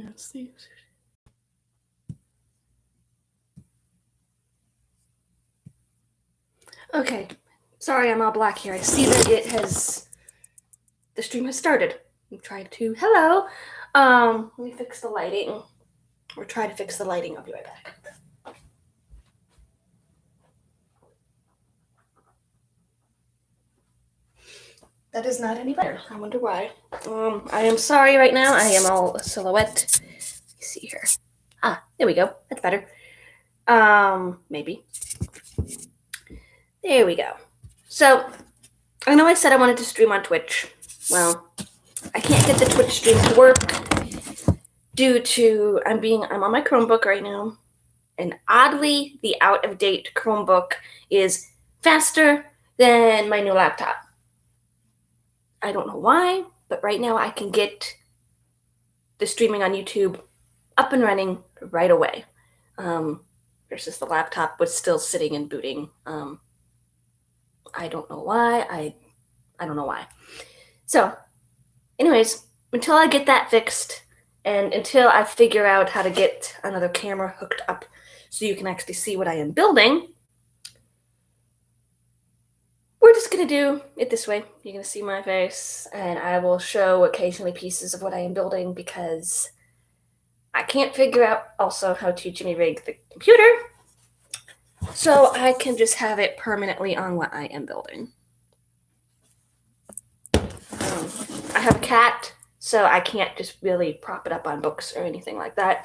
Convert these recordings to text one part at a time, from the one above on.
Let's see. Okay, sorry I'm all black here. I see that the stream has started. I'm trying to, hello. Let me fix the lighting, or try to fix the lighting. I'll be right back. That is not any better. I wonder why. I am sorry right now. I am all a silhouette. Let me see here. There we go. That's better. Maybe. There we go. So, I know I said I wanted to stream on Twitch. Well, I can't get the Twitch stream to work due to I'm on my Chromebook right now, and oddly, the out-of-date Chromebook is faster than my new laptop. I don't know why, but right now I can get the streaming on YouTube up and running right away. Versus the laptop was still sitting and booting. I don't know why. I don't know why. So, anyways, until I get that fixed and until I figure out how to get another camera hooked up so you can actually see what I am building, we're just going to do it this way. You're going to see my face, and I will show occasionally pieces of what I am building because I can't figure out also how to Jimmy rig the computer, so I can just have it permanently on what I am building. I have a cat, so I can't just really prop it up on books or anything like that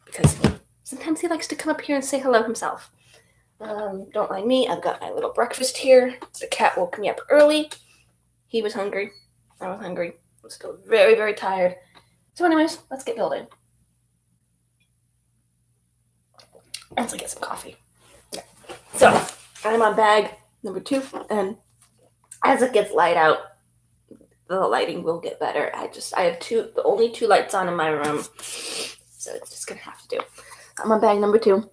because sometimes he likes to come up here and say hello himself. Don't mind me. I've got my little breakfast here. The cat woke me up early. He was hungry. I was hungry. I'm still very, very tired. So anyways, let's get building. Let's get some coffee. Okay. So I'm on bag number 2, and as it gets light out, the lighting will get better. I have only 2 lights on in my room, so it's just gonna have to do. I'm on bag number 2.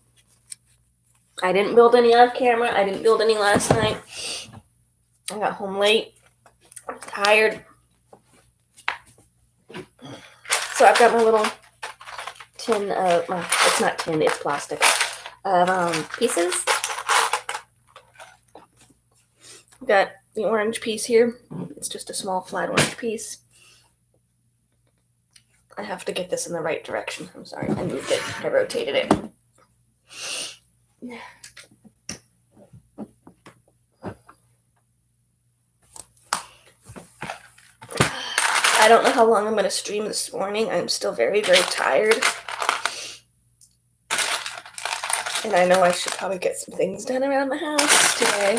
I didn't build any off camera. I didn't build any last night. I got home late. I was tired. So I've got my little tin of, well, it's not tin, it's plastic, of pieces. I've got the orange piece here. It's just a small flat orange piece. I have to get this in the right direction. I'm sorry, I moved it. I rotated it. I don't know how long I'm going to stream this morning. I'm still very, very tired. And I know I should probably get some things done around the house today.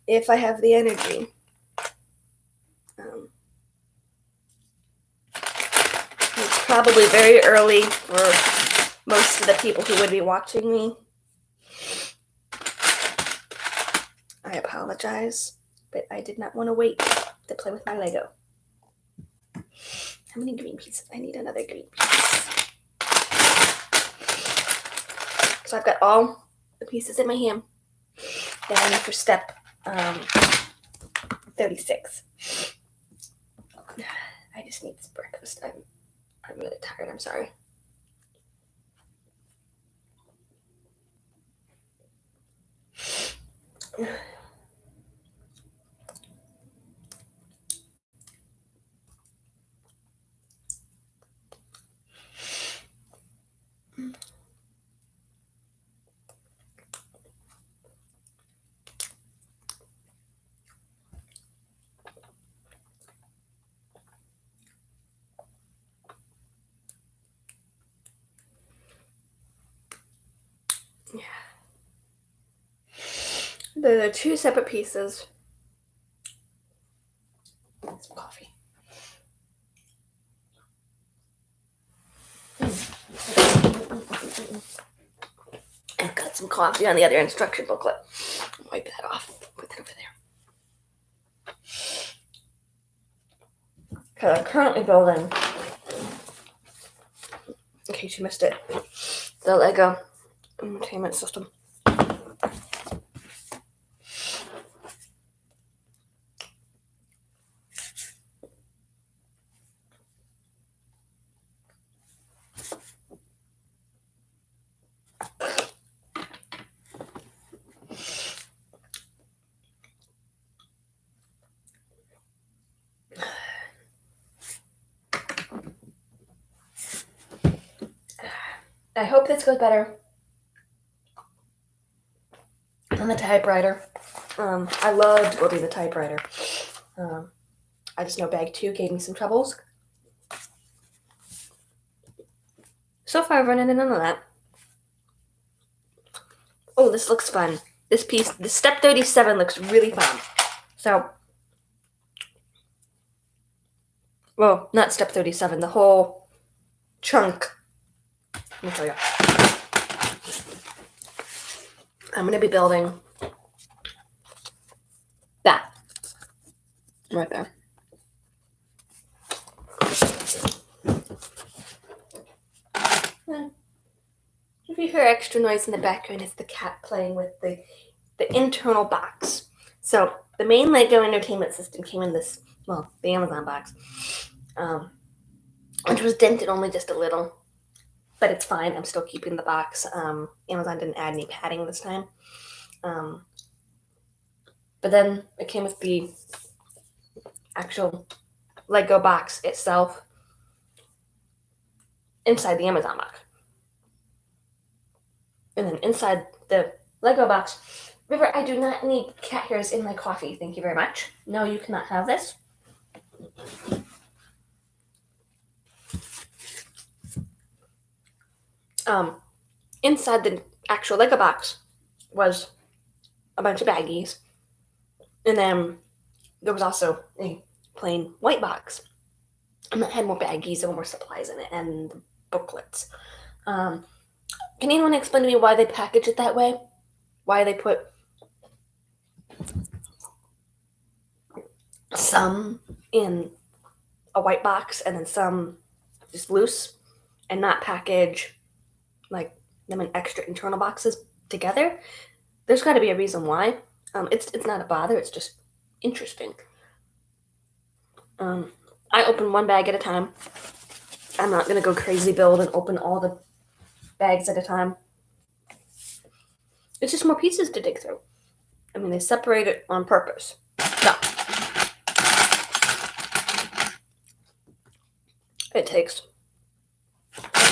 If I have the energy. It's probably very early for most of the people who would be watching me. I apologize, but I did not want to wait to play with my Lego. How many green pieces? I need another green piece. So I've got all the pieces in my hand. Then for step 36. I just need this breakfast. I'm really tired. I'm sorry. Yeah. The 2 separate pieces. Some coffee. I've got some coffee on the other instruction booklet. Wipe that off. Put that over there. Because I'm currently building, in case you missed it, the Lego entertainment system. I hope this goes better on the typewriter. I loved building the typewriter. I just know bag 2 gave me some troubles. So far, I've run into none of that. Oh, this looks fun. This piece, the step 37 looks really fun. So, well, not step 37, the whole chunk. Let me show you. I'm going to be building that right there. If you hear extra noise in the background, it's the cat playing with the internal box. So the main Lego Entertainment System came in this, well, the Amazon box, which was dented only just a little, but it's fine. I'm still keeping the box. Amazon didn't add any padding this time. But then it came with the actual Lego box itself inside the Amazon box. And then inside the Lego box, River, I do not need cat hairs in my coffee. Thank you very much. No, you cannot have this. Inside the actual Lego box was a bunch of baggies. And then there was also a plain white box. And that had more baggies and more supplies in it and booklets. Can anyone explain to me why they package it that way? Why they put some in a white box and then some just loose and not package like them in extra internal boxes together? There's got to be a reason why. It's not a bother. It's just interesting. I open one bag at a time. I'm not going to go crazy build and open all the bags at a time. It's just more pieces to dig through. I mean, they separate it on purpose. So, it takes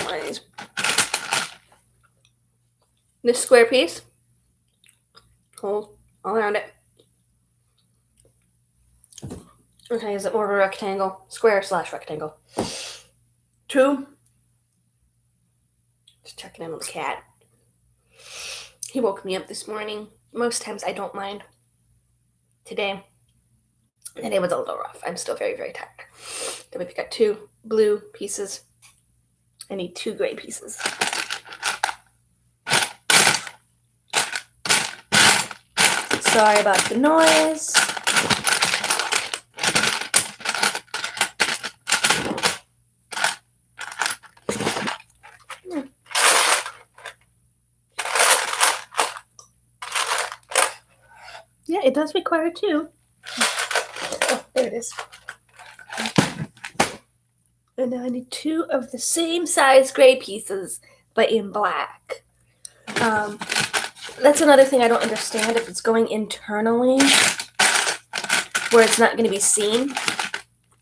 one of these. This square piece, holes all around it. Okay, is it more of a rectangle? Square/rectangle. 2. Just checking in on the cat. He woke me up this morning. Most times I don't mind. Today, the day was a little rough. I'm still very, very tired. Then we've got 2 blue pieces. I need 2 gray pieces. Sorry about the noise. Yeah, it does require 2. Oh, there it is. And now I need 2 of the same size gray pieces, but in black. That's another thing I don't understand. If it's going internally, where it's not going to be seen,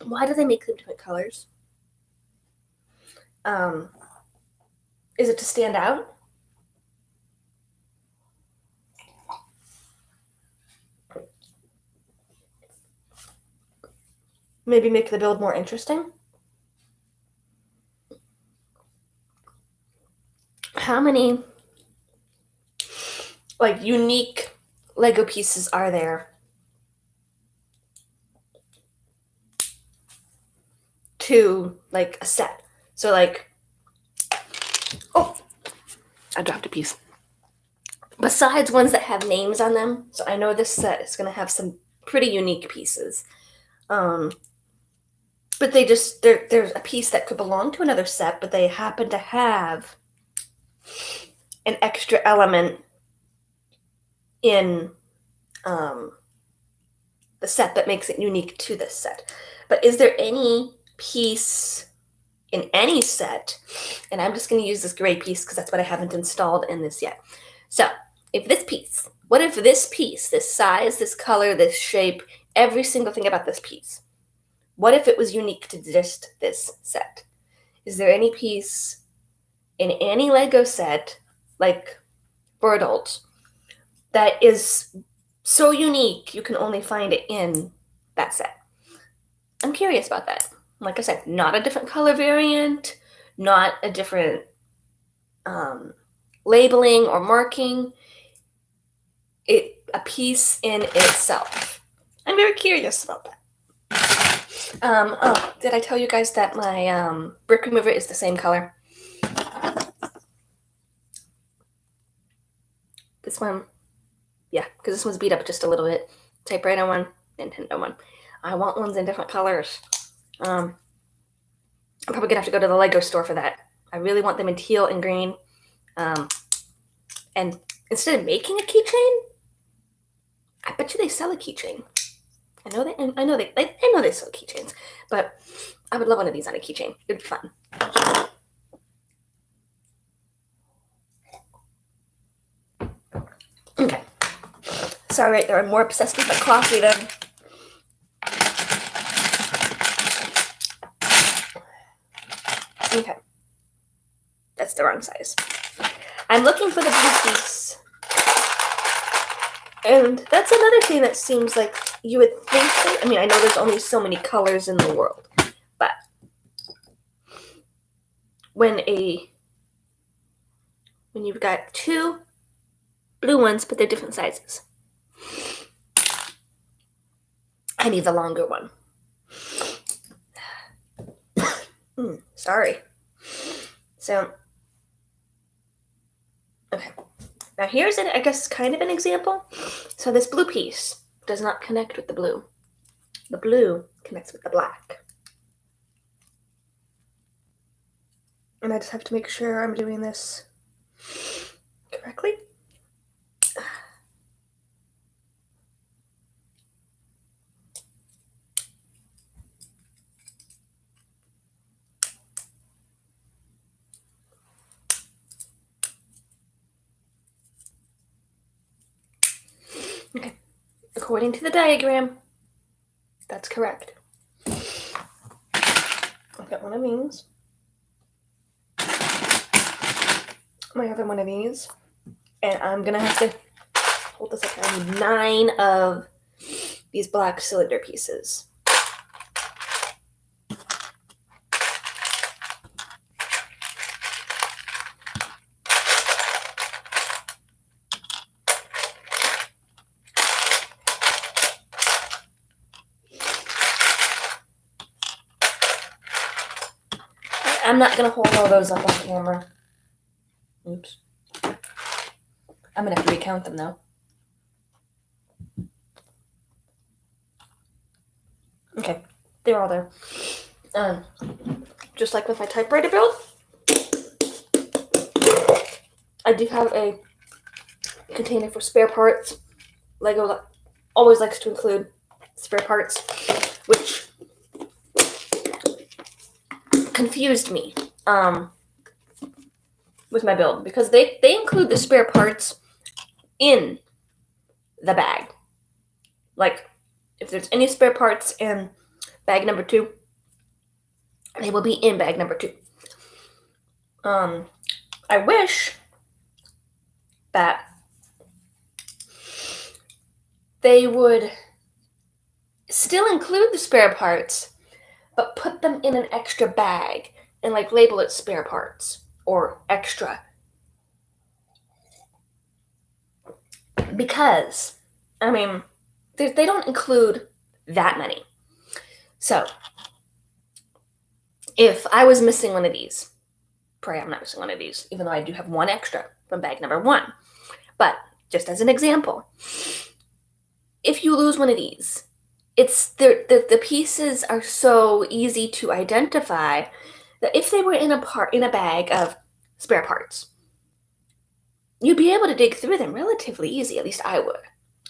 why do they make them different colors? Is it to stand out? Maybe make the build more interesting? How many unique Lego pieces are there to a set? So oh, I dropped a piece. Besides ones that have names on them, so I know this set is going to have some pretty unique pieces. But there's a piece that could belong to another set, but they happen to have an extra element in the set that makes it unique to this set. But is there any piece in any set, and I'm just going to use this gray piece because that's what I haven't installed in this yet. So what if this piece, this size, this color, this shape, every single thing about this piece, what if it was unique to just this set? Is there any piece in any Lego set, like for adults, that is so unique you can only find it in that set. I'm curious about that. Like I said, not a different color variant, not a different labeling or marking. A piece in itself. I'm very curious about that. Oh, did I tell you guys that my brick remover is the same color? This one, yeah, because this one's beat up just a little bit. Typewriter one, Nintendo one. I want ones in different colors. I'm probably gonna have to go to the Lego store for that. I really want them in teal and green. And instead of making a keychain, I bet you they sell a keychain. I know they sell keychains, but I would love one of these on a keychain. It'd be fun. Okay. Sorry, there I'm more obsessed with my coffee than. Okay. That's the wrong size. I'm looking for the blue piece. And that's another thing that seems like you would think that, I mean, I know there's only so many colors in the world, but when you've got two blue ones, but they're different sizes, I need the longer one. Sorry. So, okay. Now here's, I guess, kind of an example. So this blue piece does not connect with the blue. The blue connects with the black. And I just have to make sure I'm doing this correctly. Okay. According to the diagram, that's correct. I've got one of these. My other one of these. And I'm going to have to hold this up. I need 9 of these black cylinder pieces. I'm not going to hold all those up on camera. Oops. I'm going to have to recount them, though. Okay, they're all there. Just like with my typewriter build, I do have a container for spare parts. Lego always likes to include spare parts, which confused me with my build, because they include the spare parts in the bag. Like, if there's any spare parts in bag number 2, they will be in bag number 2. I wish that they would still include the spare parts, but put them in an extra bag and like label it spare parts or extra. Because, I mean, they don't include that many. So, if I was missing one of these, pray I'm not missing one of these, even though I do have one extra from bag number 1. But, just as an example, if you lose one of these, the pieces are so easy to identify that if they were in a bag of spare parts, you'd be able to dig through them relatively easy. At least I would.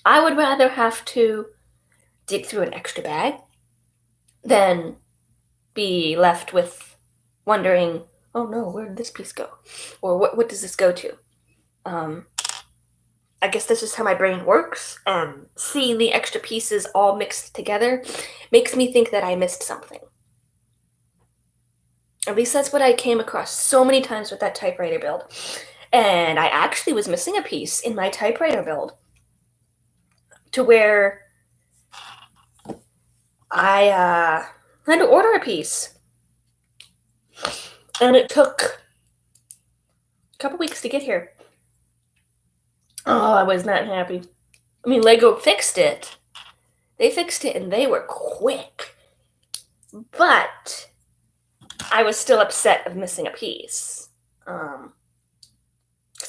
I would rather have to dig through an extra bag than be left with wondering, oh no, where did this piece go? Or what does this go to? I guess that's just how my brain works. Seeing the extra pieces all mixed together makes me think that I missed something. At least that's what I came across so many times with that typewriter build. And I actually was missing a piece in my typewriter build to where I had to order a piece. And it took a couple weeks to get here. Oh, I was not happy. I mean, Lego fixed it. They fixed it and they were quick. But I was still upset of missing a piece. Because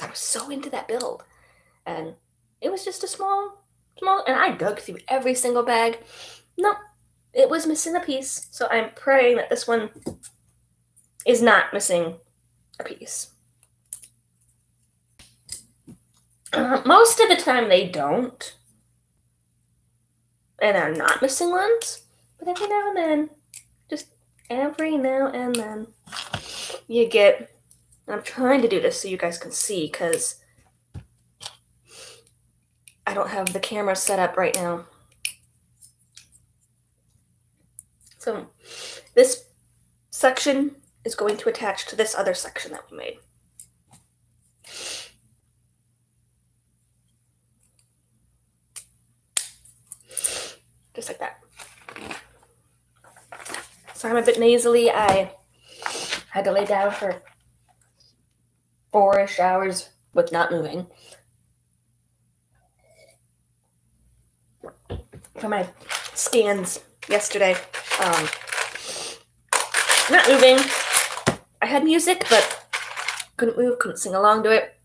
I was so into that build. And it was just a small, and I dug through every single bag. No, it was missing a piece. So I'm praying that this one is not missing a piece. Most of the time they don't. And I'm not missing ones. But every now and then, just every now and then, you get... I'm trying to do this so you guys can see, because I don't have the camera set up right now. So this section is going to attach to this other section that we made. Just like that. So I'm a bit nasally. I had to lay down for 4-ish hours with not moving. For my scans yesterday. Not moving. I had music, but couldn't move, couldn't sing along to it,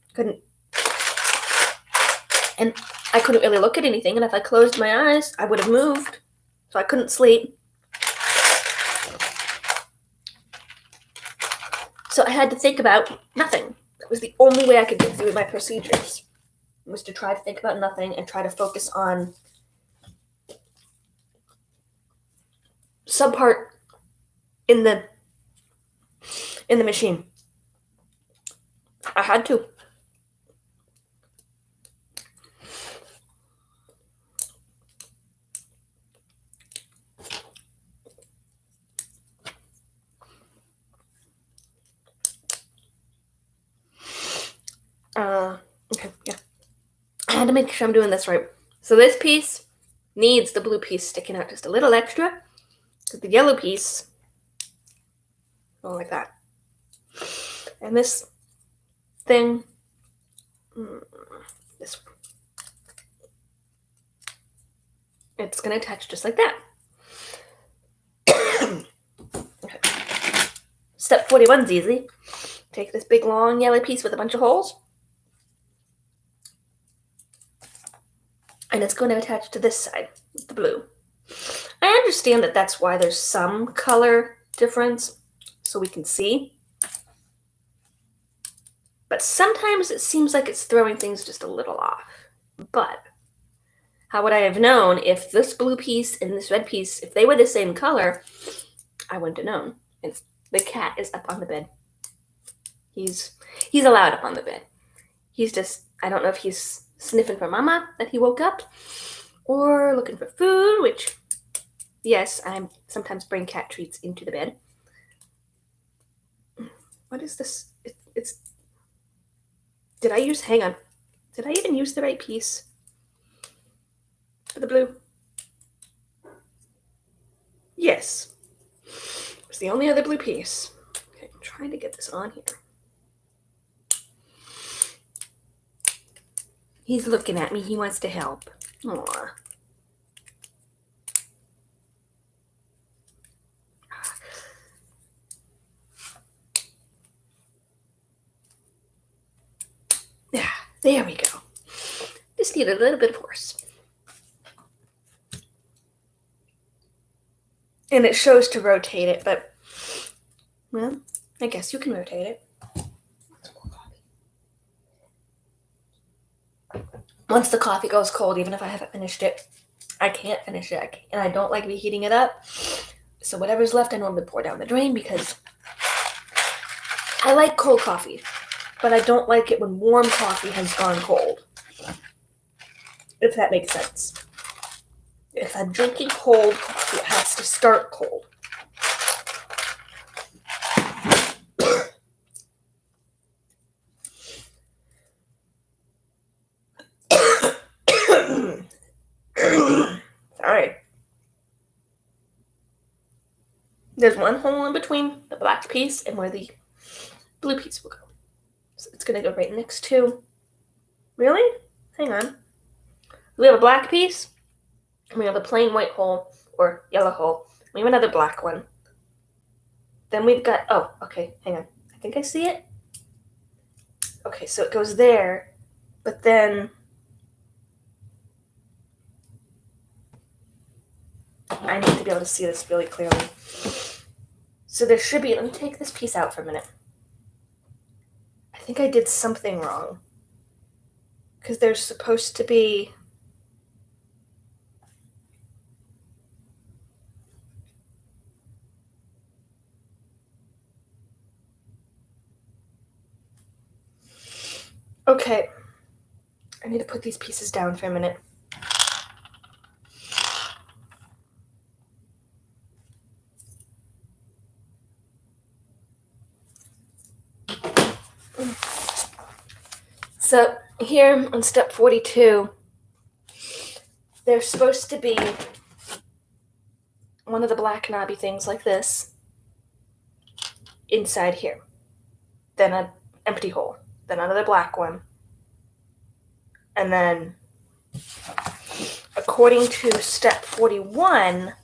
and I couldn't really look at anything, and if I closed my eyes, I would have moved, so I couldn't sleep. So I had to think about nothing. That was the only way I could get through my procedures, was to try to think about nothing and try to focus on some part in the machine. I had to. Okay, yeah. I had to make sure I'm doing this right. So this piece needs the blue piece sticking out just a little extra, because the yellow piece, oh, like that. And this thing, this one, it's going to attach just like that. Okay. Step 41 is easy. Take this big long yellow piece with a bunch of holes, and it's going to attach to this side, the blue. I understand that that's why there's some color difference, so we can see. But sometimes it seems like it's throwing things just a little off. But how would I have known if this blue piece and this red piece, if they were the same color, I wouldn't have known. The cat is up on the bed. He's allowed up on the bed. He's just, I don't know if he's sniffing for mama that he woke up, or looking for food, which, yes, I sometimes bring cat treats into the bed. What is this? Hang on. Did I even use the right piece for the blue? Yes. It's the only other blue piece. Okay, I'm trying to get this on here. He's looking at me. He wants to help. Aww. Yeah, there we go. Just need a little bit of force. And it shows to rotate it, but, well, I guess you can rotate it. Once the coffee goes cold, even if I haven't finished it, I can't finish it. And I don't like reheating it up. So whatever's left, I normally pour down the drain, because I like cold coffee, but I don't like it when warm coffee has gone cold. If that makes sense. If I'm drinking cold coffee, it has to start cold. There's one hole in between the black piece and where the blue piece will go. So it's going to go right next to... Really? Hang on. We have a black piece, and we have a plain white hole, or yellow hole. We have another black one. Then we've got... Oh, okay, hang on. I think I see it. Okay, so it goes there, but then... I need to be able to see this really clearly. So there should be... Let me take this piece out for a minute. I think I did something wrong. Because there's supposed to be... Okay. I need to put these pieces down for a minute. So here on step 42, there's supposed to be one of the black knobby things like this inside here. Then an empty hole. Then another black one. And then, according to step 41,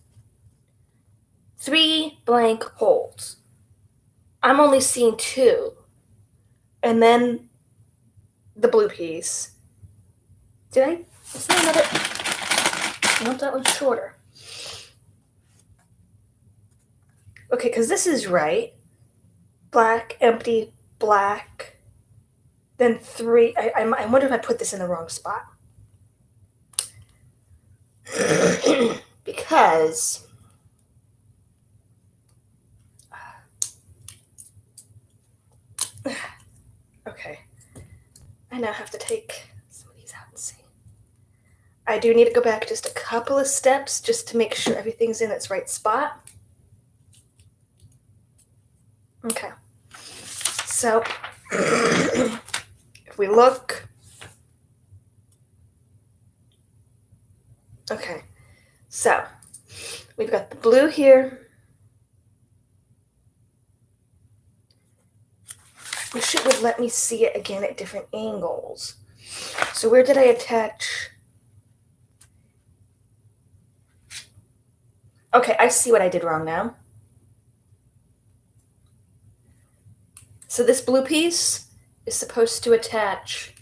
3 blank holes. I'm only seeing 2. And then the blue piece. Did I? Is there another? I want that one shorter. Okay, because this is right. Black, empty, black. Then 3. I wonder if I put this in the wrong spot. Because... Okay. I now have to take some of these out and see. I do need to go back just a couple of steps just to make sure everything's in its right spot. Okay. So, if we look... Okay. So, we've got the blue here. I wish it would let me see it again at different angles. So where did I attach? Okay, I see what I did wrong now. So this blue piece is supposed to attach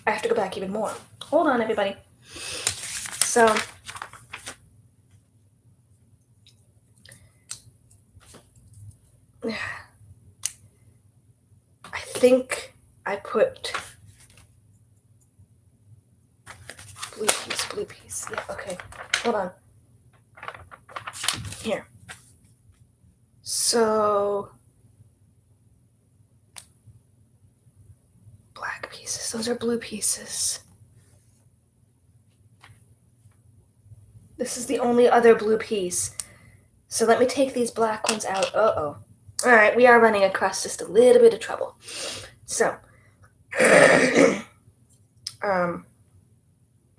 I have to go back even more. Hold on, everybody. So I think I put blue piece. Yeah, okay. Hold on. Here. So black pieces. Those are blue pieces. This is the only other blue piece. So let me take these black ones out. Uh-oh. All right, we are running across just a little bit of trouble. So,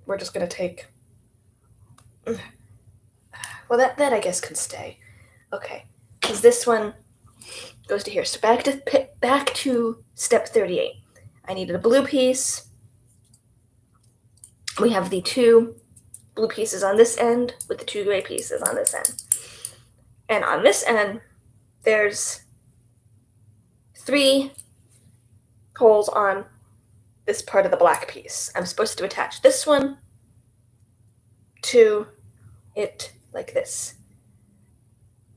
we're just going to take... Well, that I guess can stay. Okay, because this one goes to here. So back to step 38. I needed a blue piece. We have the 2 blue pieces on this end with the 2 gray pieces on this end. And on this end, there's 3 holes on this part of the black piece. I'm supposed to attach this one to it like this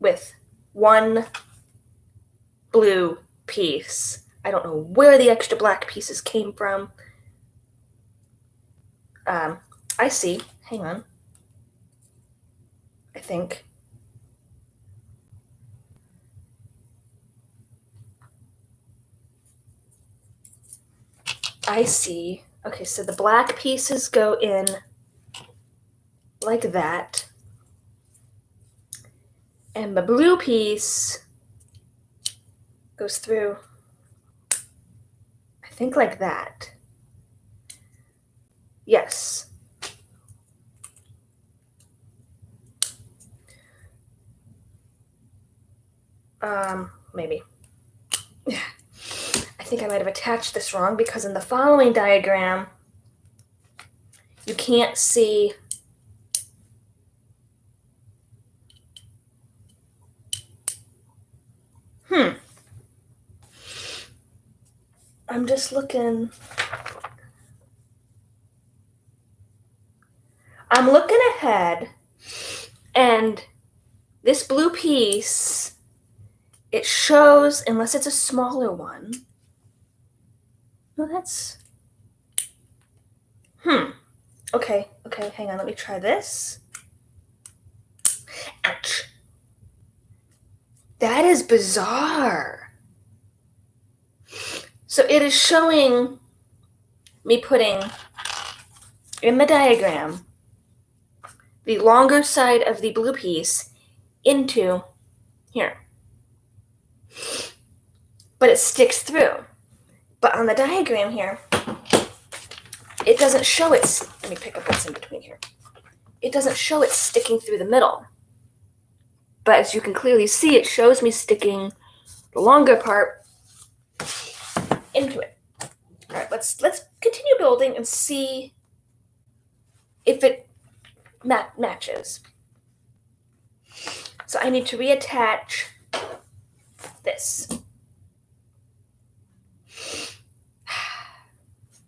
with 1 blue piece. I don't know where the extra black pieces came from. I see. Hang on. I think. I see. Okay, so the black pieces go in like that. And the blue piece goes through, I think like that. Yes. Maybe. I think I might have attached this wrong because in the following diagram, you can't see. I'm just looking. I'm looking ahead, and this blue piece, it shows, unless it's a smaller one. No, that's. Okay, hang on, let me try this. Ouch. That is bizarre. So it is showing me putting in the diagram the longer side of the blue piece into here. But it sticks through. But on the diagram here, it doesn't show it. Let me pick up what's in between here. It doesn't show it sticking through the middle. But as you can clearly see, it shows me sticking the longer part into it. All right, let's continue building and see if it matches. So I need to reattach this.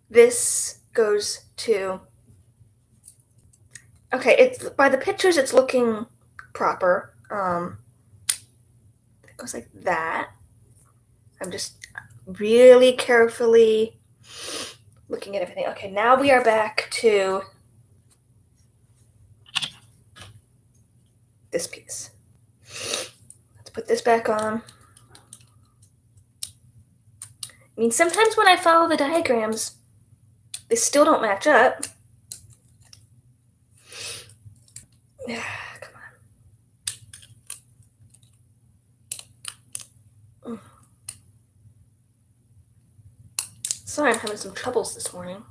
This goes to. Okay, it's by the pictures it's looking proper. It goes like that. I'm just really carefully looking at everything. Okay, now we are back to this piece. Let's put this back on. I mean, sometimes when I follow the diagrams, they still don't match up. Come on. Sorry, I'm having some troubles this morning.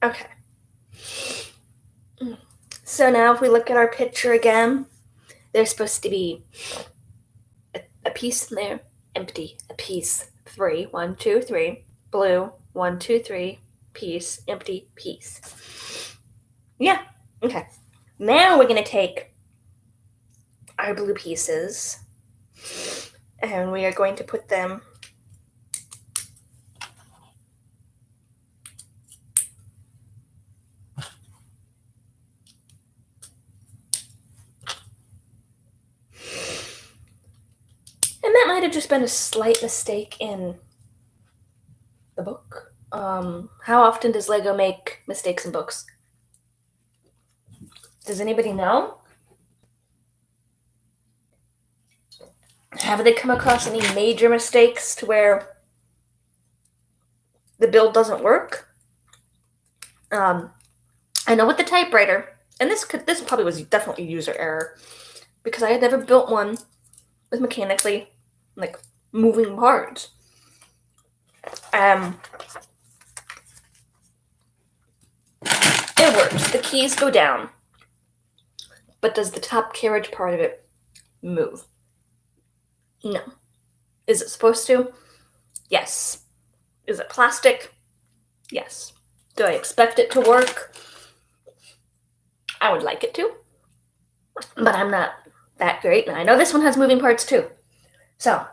Okay. So now if we look at our picture again, there's supposed to be a piece in there, empty, a piece, 3, 1, 2, 3, blue, 1, 2, 3, piece, empty, piece. Yeah, okay. Now we're going to take our blue pieces and we are going to put them might have just been a slight mistake in the book. How often does Lego make mistakes in books? Does anybody know? Have they come across any major mistakes to where the build doesn't work? I know with the typewriter, and this probably was definitely user error because I had never built one with mechanically moving parts. It works. The keys go down. But does the top carriage part of it move? No. Is it supposed to? Yes. Is it plastic? Yes. Do I expect it to work? I would like it to. But I'm not that great. And I know this one has moving parts too. So,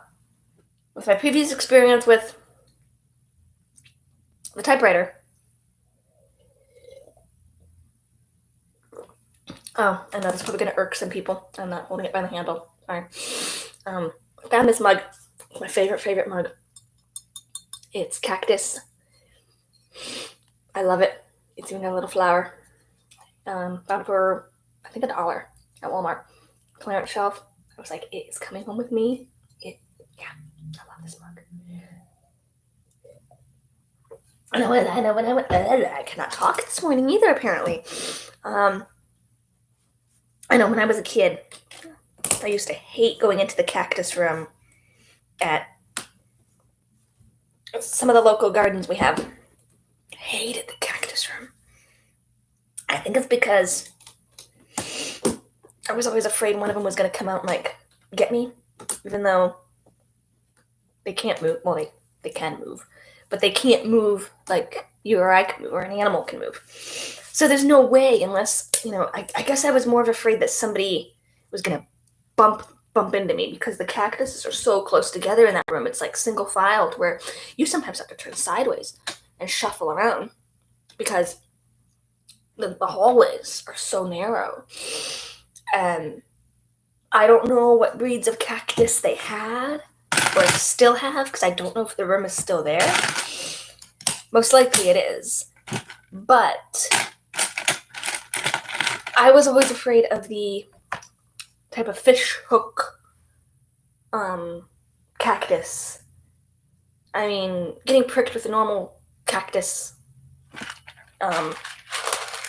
with my previous experience with the typewriter. Oh, I know this is probably going to irk some people. I'm not holding it by the handle. Sorry. I found this mug. My favorite mug. It's cactus. I love it. It's even got a little flower. Found for, I think, $1 at Walmart. Clearance shelf. I was like, it is coming home with me. Yeah, I love this mug. I know when I went, I cannot talk this morning either, apparently. I know when I was a kid, I used to hate going into the cactus room at some of the local gardens we have. Hated the cactus room. I think it's because I was always afraid one of them was going to come out and, like, get me, even though they can't move. Well, they can move, but they can't move like you or I can move, or an animal can move. So there's no way, unless, I guess I was more of afraid that somebody was going to bump into me, because the cactuses are so close together in that room. It's like single filed, where you sometimes have to turn sideways and shuffle around because the hallways are so narrow. And I don't know what breeds of cactus they had or still have, because I don't know if the room is still there. Most likely it is. But I was always afraid of the type of fish hook cactus. I mean, getting pricked with a normal cactus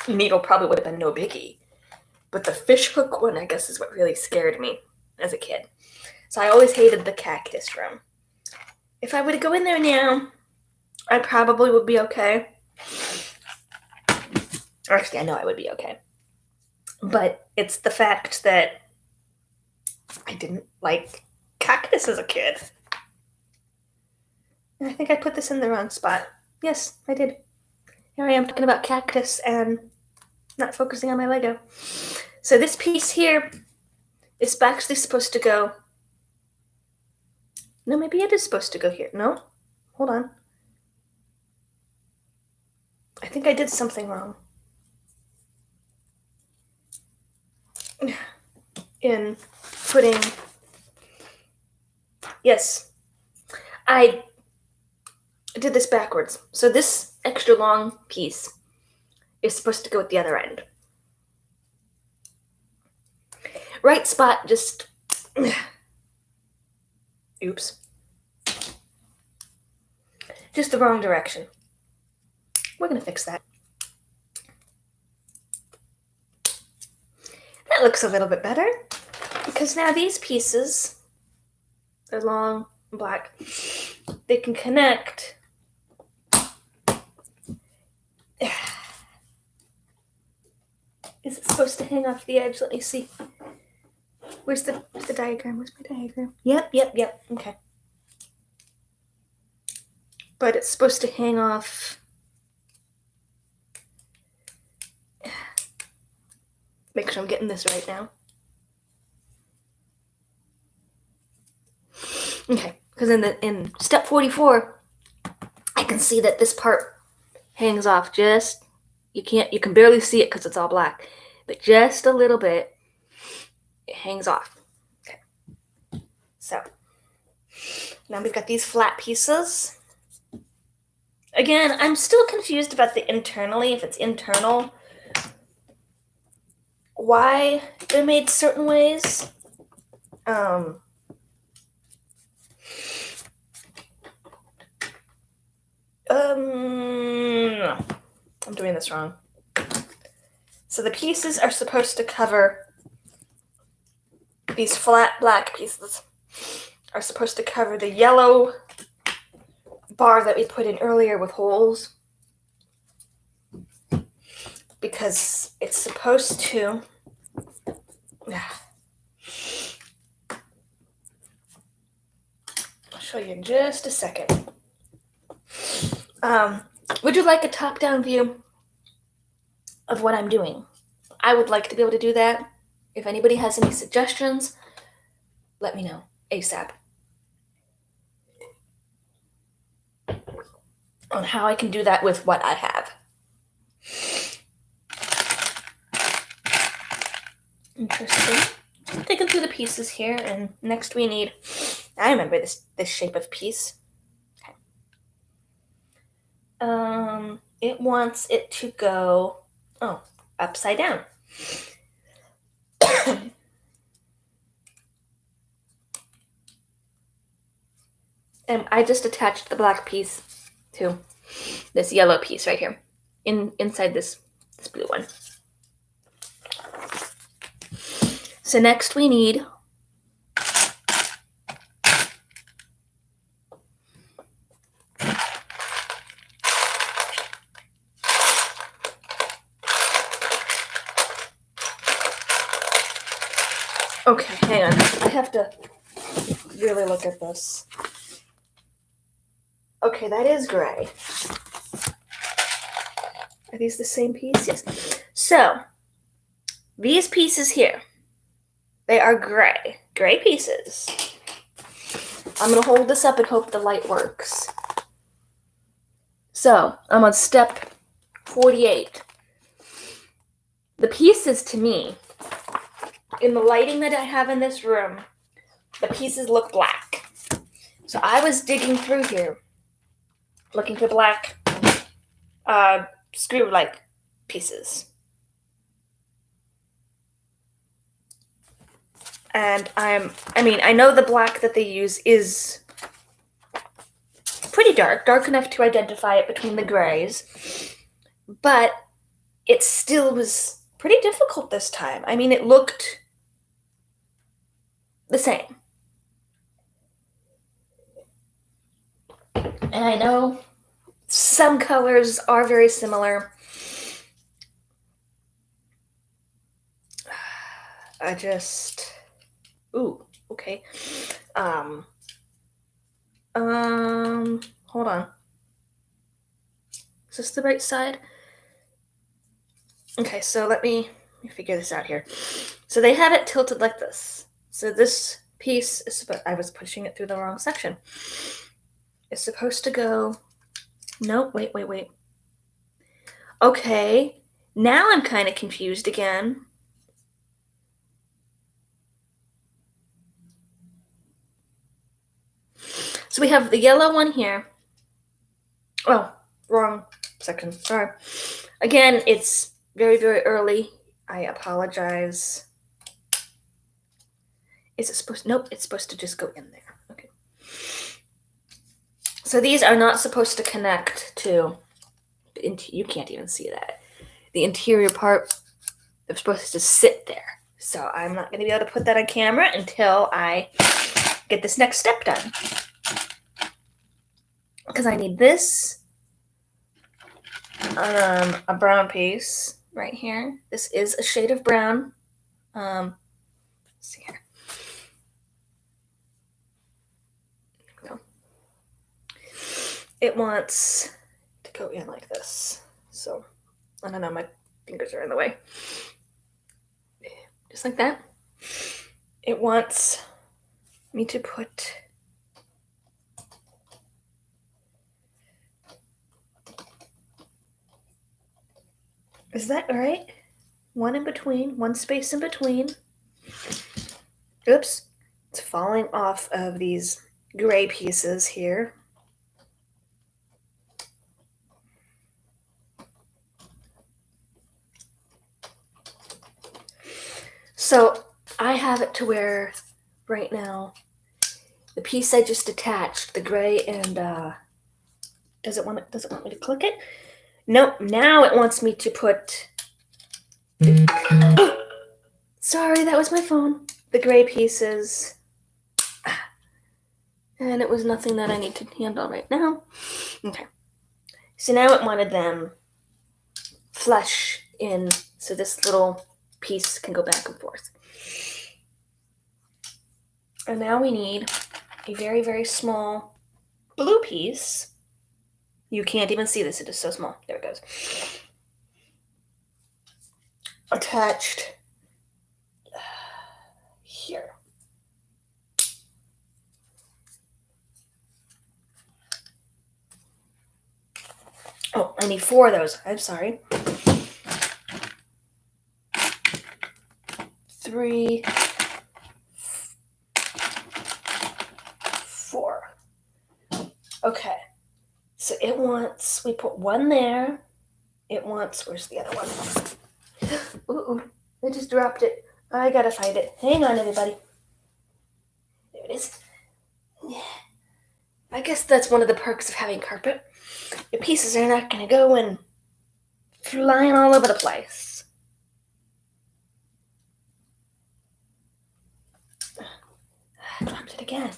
needle probably would have been no biggie. But the fish hook one, I guess, is what really scared me as a kid. So I always hated the cactus room. If I were to go in there now, I probably would be okay. Or actually, I know I would be okay. But it's the fact that I didn't like cactus as a kid. And I think I put this in the wrong spot. Yes, I did. Here I am talking about cactus and not focusing on my Lego. So this piece here is actually supposed to go... No, maybe it is supposed to go here. No? Hold on. I think I did something wrong. In putting... Yes. I did this backwards. So this extra long piece is supposed to go at the other end. Right spot, just... Oops. Just the wrong direction. We're going to fix that. That looks a little bit better, because now these pieces, they're long and black, they can connect. Is it supposed to hang off the edge? Let me see. Where's the diagram? Where's my diagram? Yep. Okay. But it's supposed to hang off. Make sure I'm getting this right now. Okay, because in step 44, I can see that this part hangs off just... You can barely see it because it's all black, but just a little bit, it hangs off. Okay. So now we've got these flat pieces. Again, I'm still confused about the internally, if it's internal, why they're made certain ways. No. I'm doing this wrong. So the pieces are supposed to cover, these flat black pieces are supposed to cover the yellow bar that we put in earlier with holes, because it's supposed to... I'll show you in just a second. Would you like a top-down view of what I'm doing? I would like to be able to do that. If anybody has any suggestions, let me know ASAP on how I can do that with what I have. Interesting. Taking through the pieces here, and next we need... I remember this shape of piece. Okay. It wants it to go... upside down. And I just attached the black piece to this yellow piece right here, inside this blue one. So next we need Okay, hang on. I have to really look at this. Okay, that is gray. Are these the same piece? Yes. So, these pieces here, they are gray. Gray pieces. I'm going to hold this up and hope the light works. So, I'm on step 48. The pieces to me, in the lighting that I have in this room, the pieces look black. So I was digging through here, looking for black screw-like pieces. And I know the black that they use is pretty dark enough to identify it between the grays, but it still was pretty difficult this time. I mean, it looked the same. And I know some colors are very similar. Ooh, okay. Hold on. Is this the right side? Okay, so let me figure this out here. So they have it tilted like this. So this piece is I was pushing it through the wrong section. It's supposed to go. Nope, wait. Okay, now I'm kind of confused again. So we have the yellow one here. Oh, wrong section. Sorry. Again, it's very, very early. I apologize. Is it supposed? Nope, it's supposed to just go in there. Okay. So these are not supposed to connect to. You can't even see that. The interior part, they're supposed to just sit there. So I'm not going to be able to put that on camera until I get this next step done. Because I need this, a brown piece right here. This is a shade of brown. Let's see here. There we go. It wants to go in like this. So, I don't know, my fingers are in the way. Just like that. It wants me to put Is that right? One in between, one space in between. Oops. It's falling off of these gray pieces here. So I have it to where right now the piece I just attached, the gray and does it want me to click it? Nope. Now it wants me to put sorry, that was my phone. The gray pieces. And it was nothing that I need to handle right now. Okay. So now it wanted them flush in so this little piece can go back and forth. And now we need a very, very small blue piece. You can't even see this, it is so small. There it goes. Attached here. Oh, I need 4 of those. I'm sorry. 3, 4. Okay. So it wants, we put 1 there. It wants, where's the other one? Ooh, I just dropped it. I gotta find it. Hang on, everybody. There it is. I guess that's one of the perks of having carpet. Your pieces are not gonna go and flying all over the place. I dropped it again.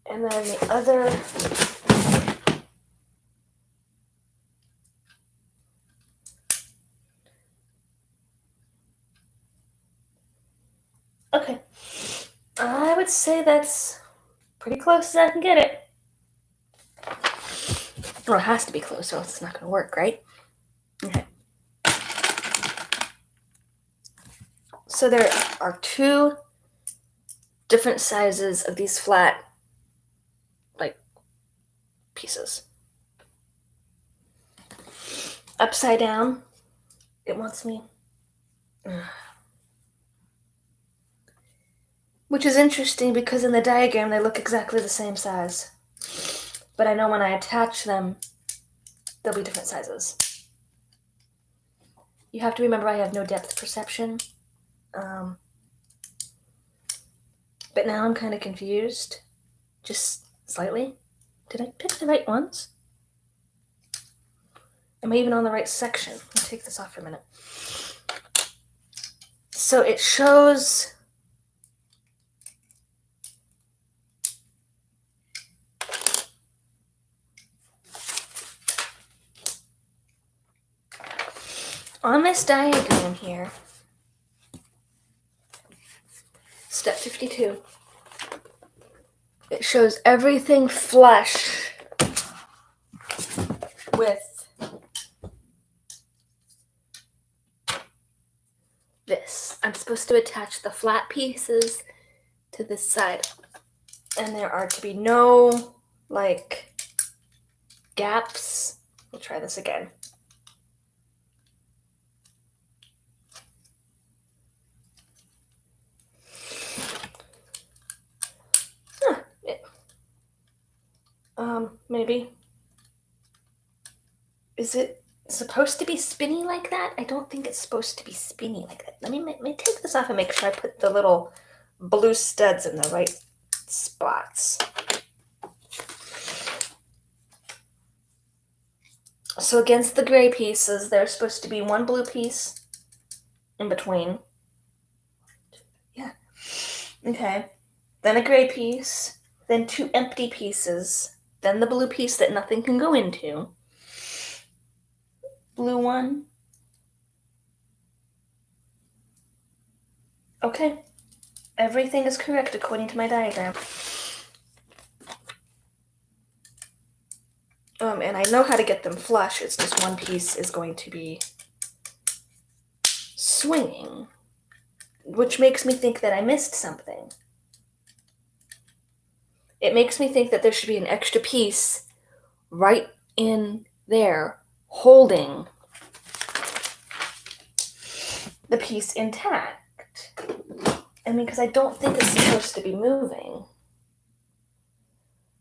And then the other okay. I would say that's pretty close as I can get it. Well, it has to be close, or else it's not going to work, right? Okay. So there are two different sizes of these flat, like, pieces. Upside down, it wants me. Which is interesting because in the diagram they look exactly the same size. But I know when I attach them, they'll be different sizes. You have to remember I have no depth perception. But now I'm kind of confused. Just slightly. Did I pick the right ones? Am I even on the right section? Let me take this off for a minute. So it shows on this diagram here, step 52, it shows everything flush with this. I'm supposed to attach the flat pieces to this side. And there are to be no, like, gaps. We'll try this again. Maybe. Is it supposed to be spinny like that? I don't think it's supposed to be spinny like that. Let me take this off and make sure I put the little blue studs in the right spots. So against the gray pieces, there's supposed to be one blue piece in between. Yeah. Okay. Then a gray piece, then two empty pieces, then the blue piece that nothing can go into. Blue one. Okay. Everything is correct according to my diagram. And I know how to get them flush. It's just one piece is going to be swinging, which makes me think that I missed something. It makes me think that there should be an extra piece right in there holding the piece intact. I mean, because I don't think it's supposed to be moving.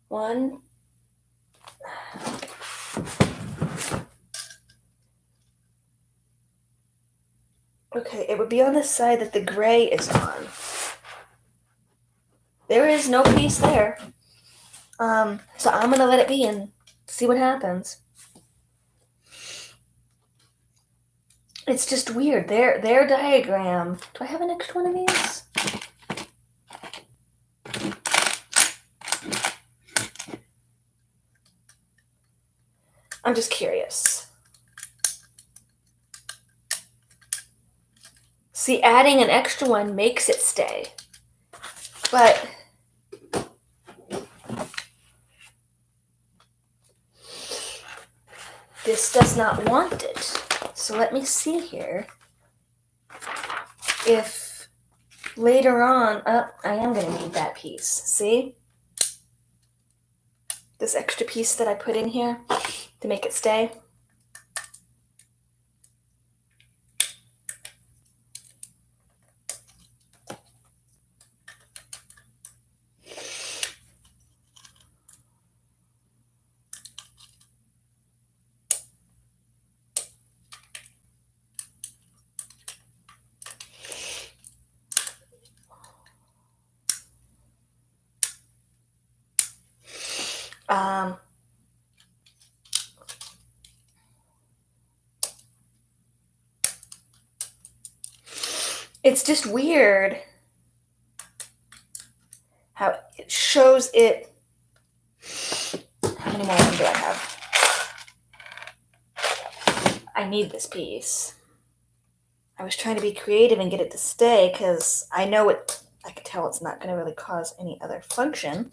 One. Okay, it would be on the side that the gray is on. There is no piece there. So I'm gonna let it be and see what happens. It's just weird. Their diagram. Do I have an extra one of these? I'm just curious. See, adding an extra one makes it stay. But this does not want it. So let me see here if later on, I am going to need that piece. See? This extra piece that I put in here to make it stay. It's just weird shows it. How many more of them do I have? I need this piece. I was trying to be creative and get it to stay because I know it. I could tell it's not going to really cause any other function.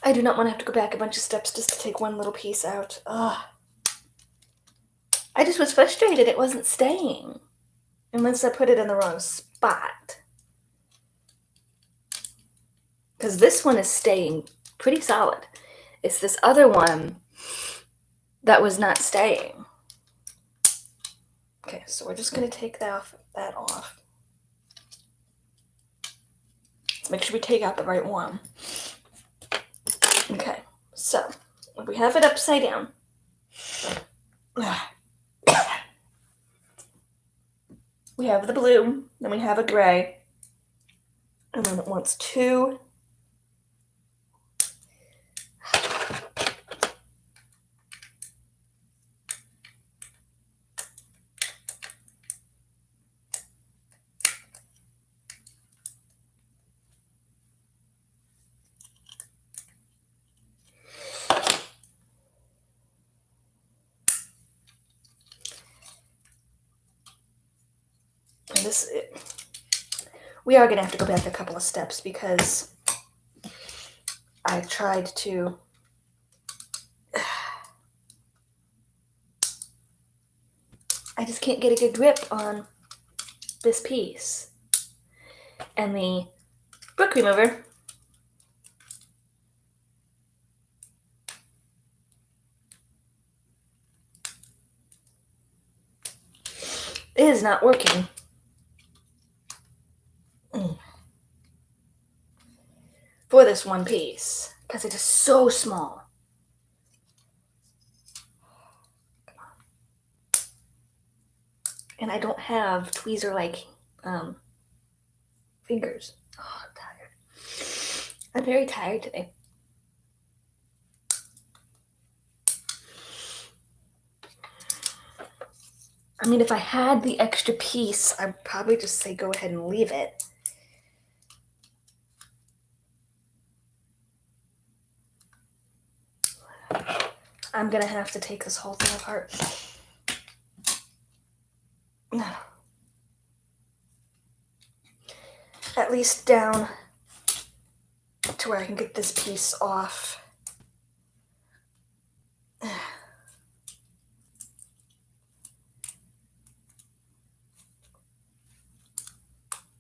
I do not want to have to go back a bunch of steps just to take one little piece out. Ugh. I just was frustrated it wasn't staying. Unless I put it in the wrong spot. Because this one is staying pretty solid. It's this other one that was not staying. Okay, so we're just going to take that off. Make sure we take out the right one. Okay, so we have it upside down. We have the blue, then we have a gray, and then it wants two. We are going to have to go back a couple of steps because I tried to I just can't get a good grip on this piece. And the book remover is not working. For this one piece because it is so small. And I don't have tweezer-like fingers. Oh, I'm tired. I'm very tired today. I mean, if I had the extra piece, I'd probably just say go ahead and leave it. I'm gonna have to take this whole thing apart. At least down to where I can get this piece off.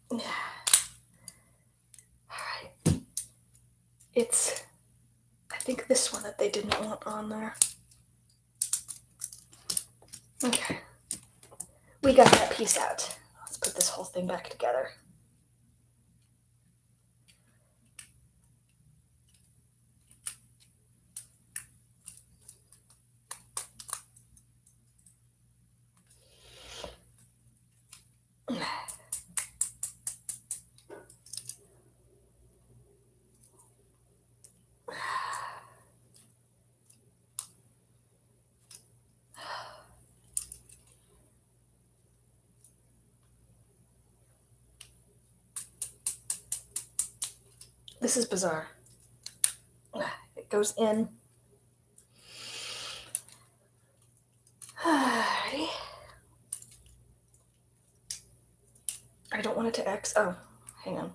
Alright. It's, I think this one that they didn't want on there. Okay. We got that piece out. Let's put this whole thing back together. This is bizarre. It goes in. Alrighty. I don't want it to X. Oh, hang on.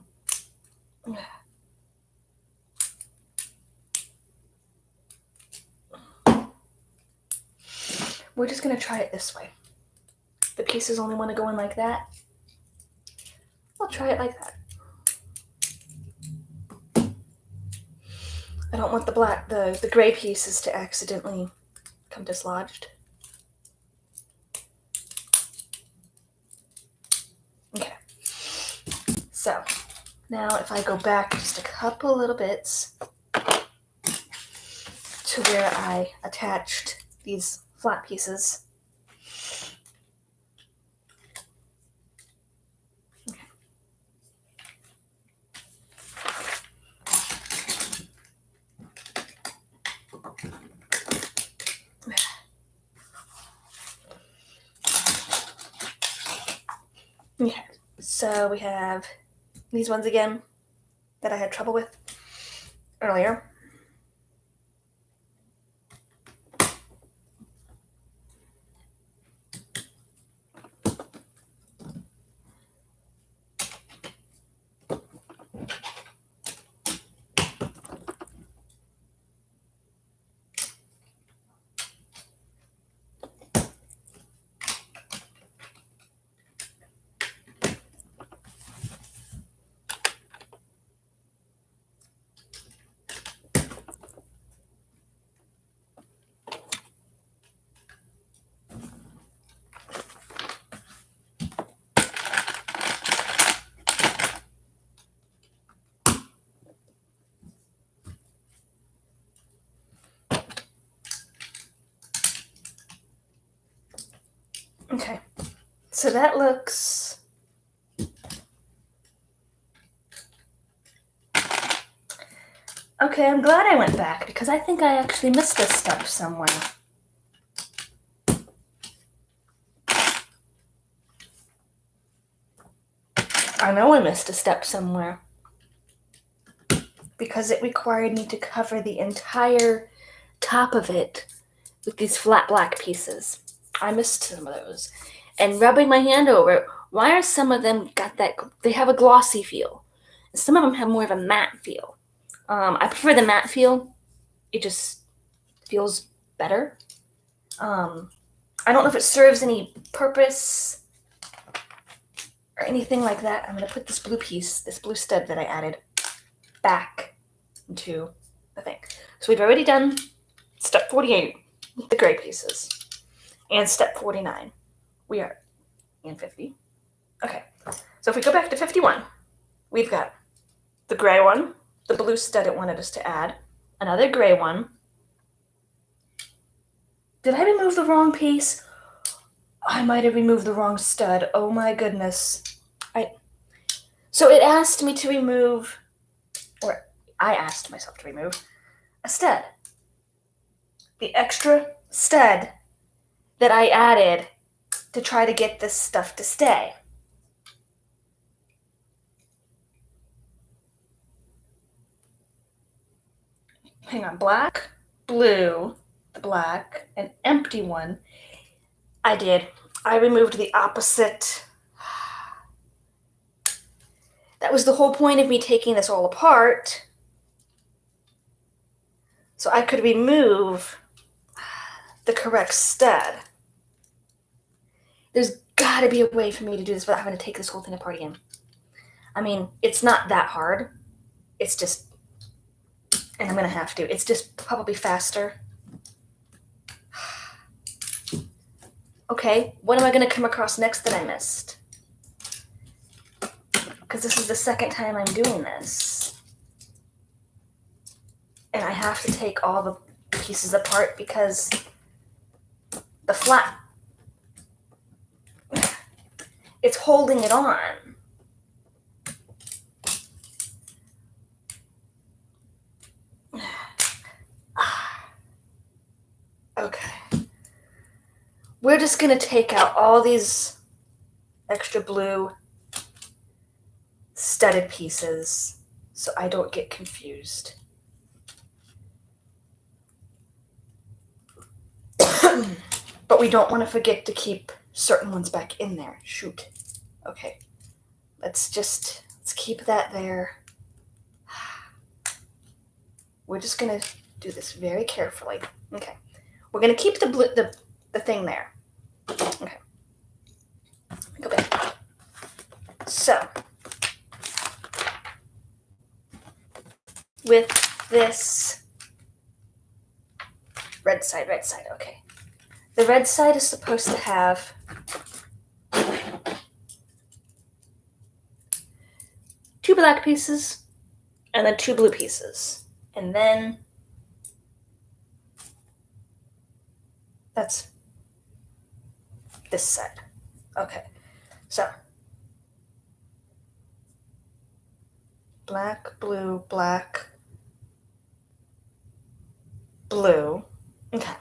We're just going to try it this way. The pieces only want to go in like that. I'll try it like that. I don't want the gray pieces to accidentally come dislodged. Okay. So, now if I go back just a couple little bits to where I attached these flat pieces. Okay. So we have these ones again that I had trouble with earlier. Okay, so that looks okay. I'm glad I went back because I think I actually missed a step somewhere. I know I missed a step somewhere because it required me to cover the entire top of it with these flat black pieces. I missed some of those. And rubbing my hand over it, why are some of them got that, they have a glossy feel. Some of them have more of a matte feel. I prefer the matte feel. It just feels better. I don't know if it serves any purpose or anything like that. I'm going to put this blue piece, this blue stud that I added, back into the thing. So we've already done step 48 with the gray pieces and step 49. We are in 50. Okay, so if we go back to 51, we've got the gray one, the blue stud it wanted us to add, another gray one. Did I remove the wrong piece? I might have removed the wrong stud. Oh my goodness. So it asked me to remove, or I asked myself to remove, a stud. The extra stud that I added to try to get this stuff to stay. Hang on, black, blue, the black, an empty one. I removed the opposite. That was the whole point of me taking this all apart. So I could remove the correct stud. There's gotta be a way for me to do this without having to take this whole thing apart again. I mean, it's not that hard. It's just, and I'm gonna have to. It's just probably faster. Okay, what am I gonna come across next that I missed? Because this is the second time I'm doing this. And I have to take all the pieces apart because the flat, it's holding it on. Okay. We're just gonna take out all these extra blue studded pieces so I don't get confused. But we don't want to forget to keep certain ones back in there. Shoot. Okay. Let's keep that there. We're just gonna do this very carefully. Okay. We're gonna keep the thing there. Okay. Go back. So with this red side, okay. The red side is supposed to have two black pieces and then two blue pieces. And then that's this side. Okay. So black, blue, black, blue. Okay.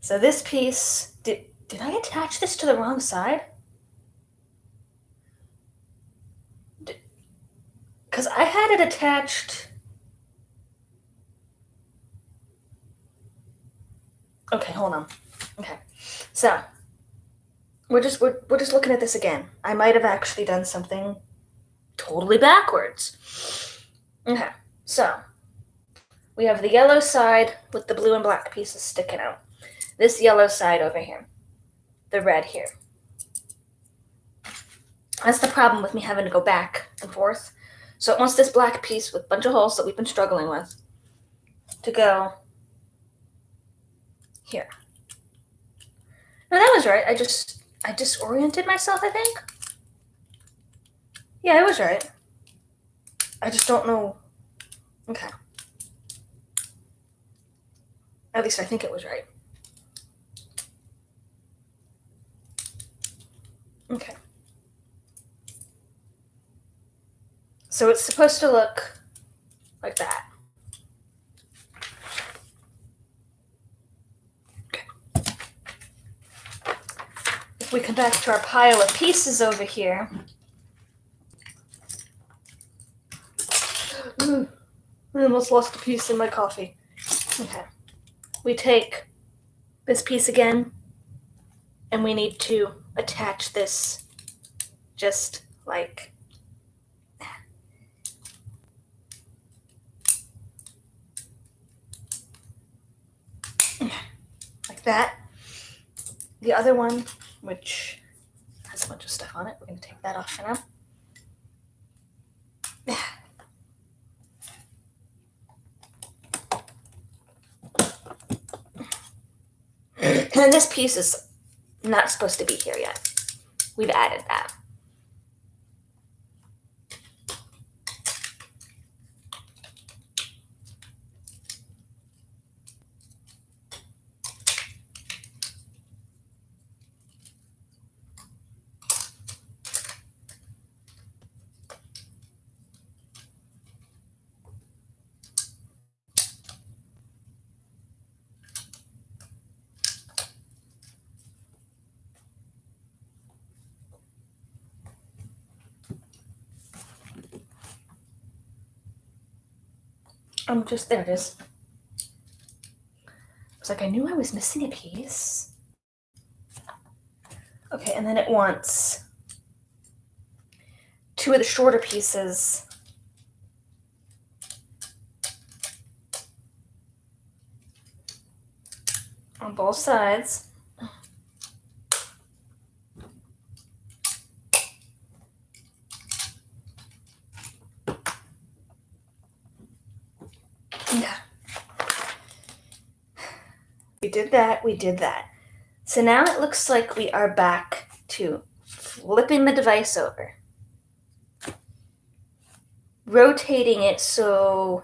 So this piece, did I attach this to the wrong side? because I had it attached. Okay, hold on. Okay, so we're just looking at this again. I might have actually done something totally backwards. Okay, so we have the yellow side with the blue and black pieces sticking out. This yellow side over here, the red here. That's the problem with me having to go back and forth. So it wants this black piece with a bunch of holes that we've been struggling with to go here. No, that was right. I disoriented myself, I think. Yeah, I was right. I just don't know. Okay. At least I think it was right. Okay. So it's supposed to look like that. Okay. If we come back to our pile of pieces over here. I almost lost a piece in my coffee. Okay. We take this piece again, and we need to attach this just like that. Like that. The other one, which has a bunch of stuff on it, we're going to take that off for now. And this piece is not supposed to be here yet. We've added that. There it is. I was like, I knew I was missing a piece. Okay, and then it wants two of the shorter pieces on both sides. Yeah. We did that. So now it looks like we are back to flipping the device over. Rotating it so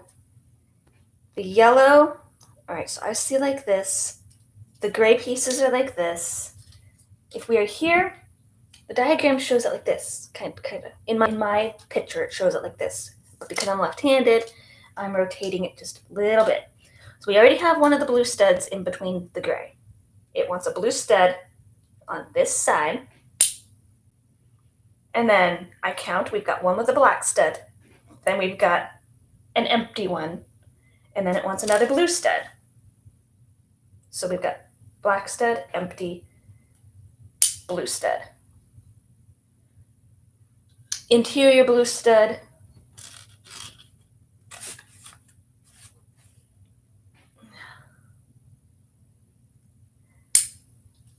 the yellow, all right, so I see like this. The gray pieces are like this. If we are here, the diagram shows it like this, kind of. In my picture, it shows it like this. But because I'm left-handed, I'm rotating it just a little bit. So we already have one of the blue studs in between the gray. It wants a blue stud on this side. And then I count, we've got one with a black stud. Then we've got an empty one. And then it wants another blue stud. So we've got black stud, empty, blue stud. Interior blue stud.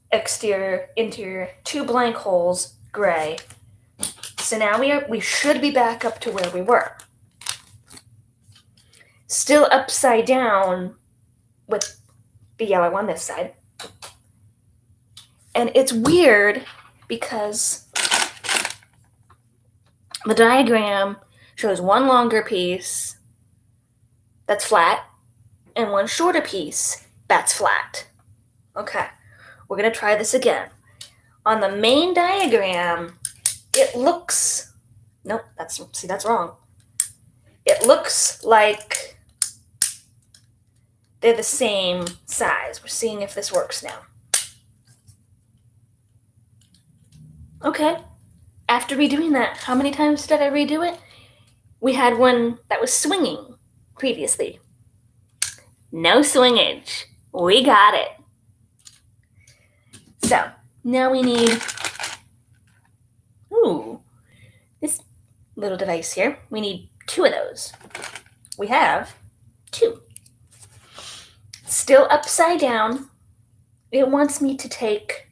Exterior, interior, two blank holes, gray. So now we should be back up to where we were. Still upside down with the yellow on this side. And it's weird because the diagram shows one longer piece that's flat and one shorter piece that's flat. Okay, we're going to try this again. On the main diagram, it looks, nope, that's wrong. It looks like they're the same size. We're seeing if this works now. Okay, after redoing that, how many times did I redo it? we had one that was swinging previously. No swingage. We got it. So now we need, this little device here. We need 2 of those. We have 2. Still upside down. It wants me to take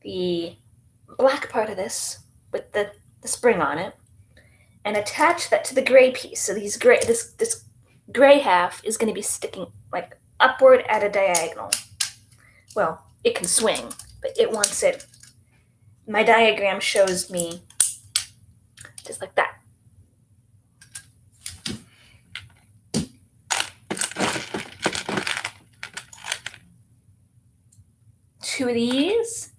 the black part of this with the spring on it and attach that to the gray piece. So this gray half is going to be sticking like upward at a diagonal. Well, it can swing, but it wants it. My diagram shows me just like that. Two of these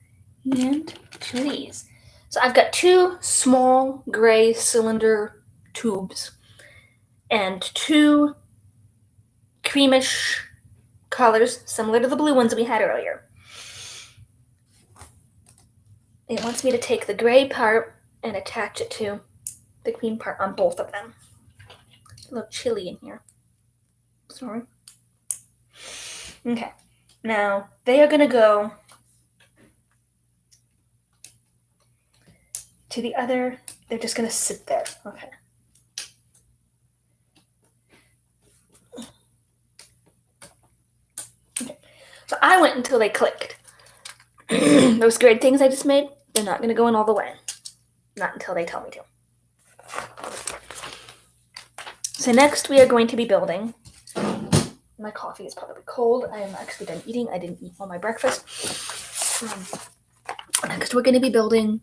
and 2 of these. So I've got 2 small gray cylinder tubes and 2 creamish colors similar to the blue ones we had earlier. It wants me to take the gray part and attach it to the cream part on both of them. It's a little chilly in here. Sorry. Okay. Now they are going to go to the other. They're just going to sit there. Okay. So I went until they clicked. Those great things I just made, they're not going to go in all the way. Not until they tell me to. So next we are going to be building. My coffee is probably cold. I am actually done eating. I didn't eat all my breakfast. Next we're going to be building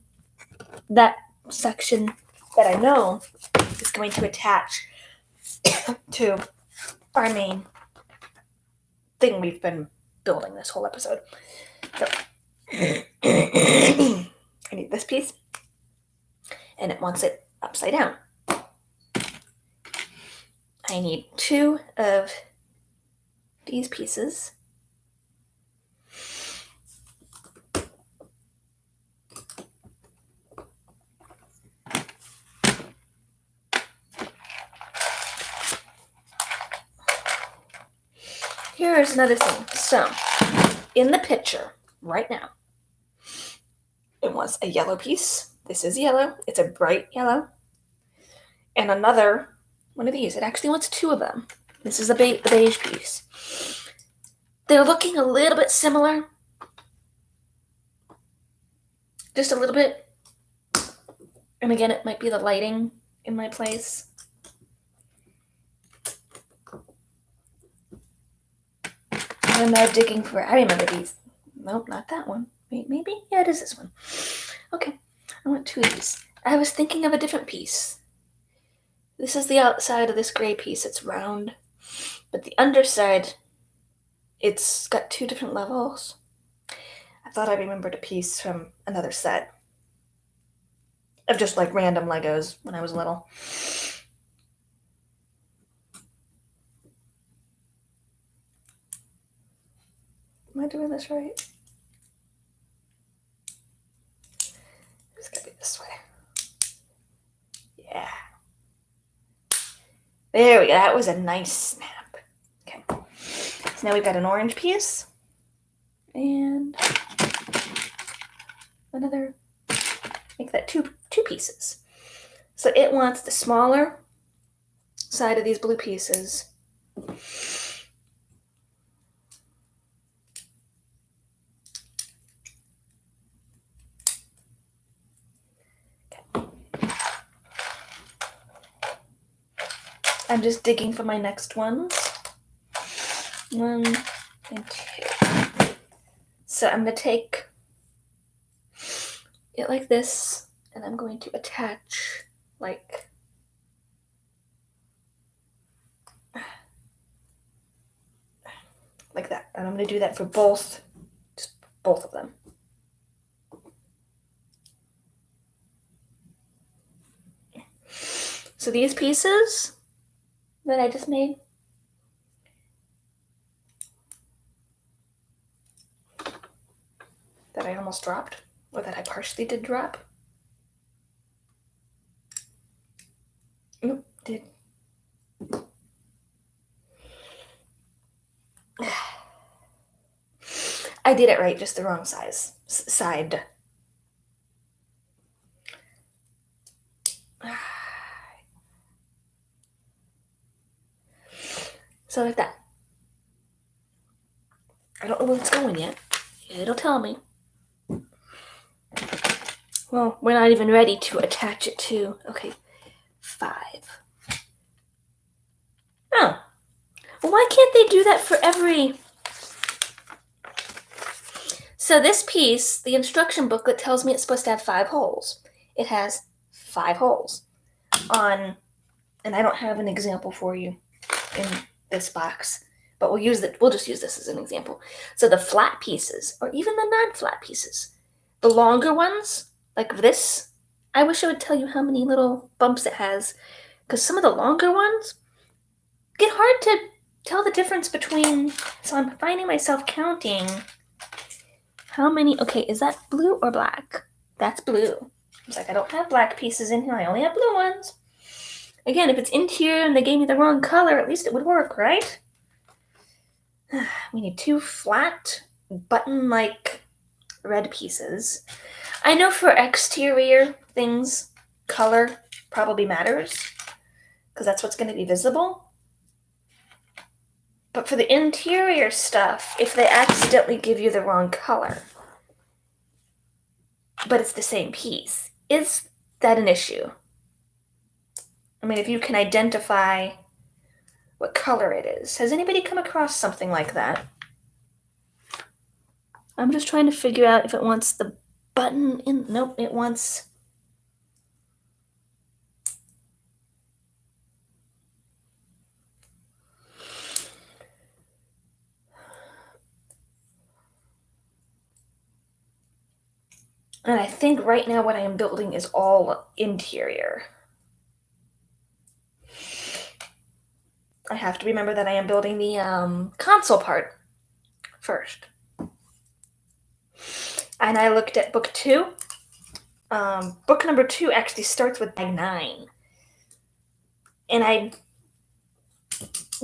that section that I know is going to attach to our main thing we've been building this whole episode. So I need this piece, and it wants it upside down. I need 2 of these pieces. Here's another thing. So, in the picture right now, it wants a yellow piece. This is yellow. It's a bright yellow. And another one of these. It actually wants 2 of them. This is the beige piece. They're looking a little bit similar. Just a little bit. And again, it might be the lighting in my place. I'm now digging for, I remember these. Nope, not that one. Wait, maybe? Yeah, it is this one. Okay, I want 2 of these. I was thinking of a different piece. This is the outside of this gray piece. It's round. But the underside, it's got 2 different levels. I thought I remembered a piece from another set of just like random Legos when I was little. Am I doing this right? It's gotta be this way. Yeah. There we go. That was a nice snap. Okay. So now we've got an orange piece. And another, make that two pieces. So it wants the smaller side of these blue pieces. Okay. I'm just digging for my next ones. 1 and 2. So I'm going to take it like this, and I'm going to attach like that. And I'm going to do that for both of them. So these pieces that I just made, that I almost dropped, or that I partially did drop, Oop, did. I did it right, just the wrong size. Side. So like that. I don't know where it's going yet. It'll tell me. Well, we're not even ready to attach it to. Okay, 5. Oh. Well, why can't they do that for every... So this piece, the instruction booklet tells me it's supposed to have 5 holes. It has 5 holes on, and I don't have an example for you in this box, but we'll just use this as an example. So the flat pieces, or even the non-flat pieces, the longer ones, like this, I wish it would tell you how many little bumps it has, because some of the longer ones get hard to tell the difference between, so I'm finding myself counting how many, okay, is that blue or black? That's blue. It's like I don't have black pieces in here, I only have blue ones. Again, if it's interior and they gave me the wrong color, at least it would work, right? We need 2 flat, button-like red pieces. I know for exterior things, color probably matters, because that's what's going to be visible. But for the interior stuff, if they accidentally give you the wrong color, but it's the same piece, is that an issue? I mean, if you can identify what color it is. Has anybody come across something like that? I'm just trying to figure out if it wants the button in. Nope, it wants... And I think right now what I am building is all interior. I have to remember that I am building the console part first. And I looked at book 2. Book number 2 actually starts with bag 9. And I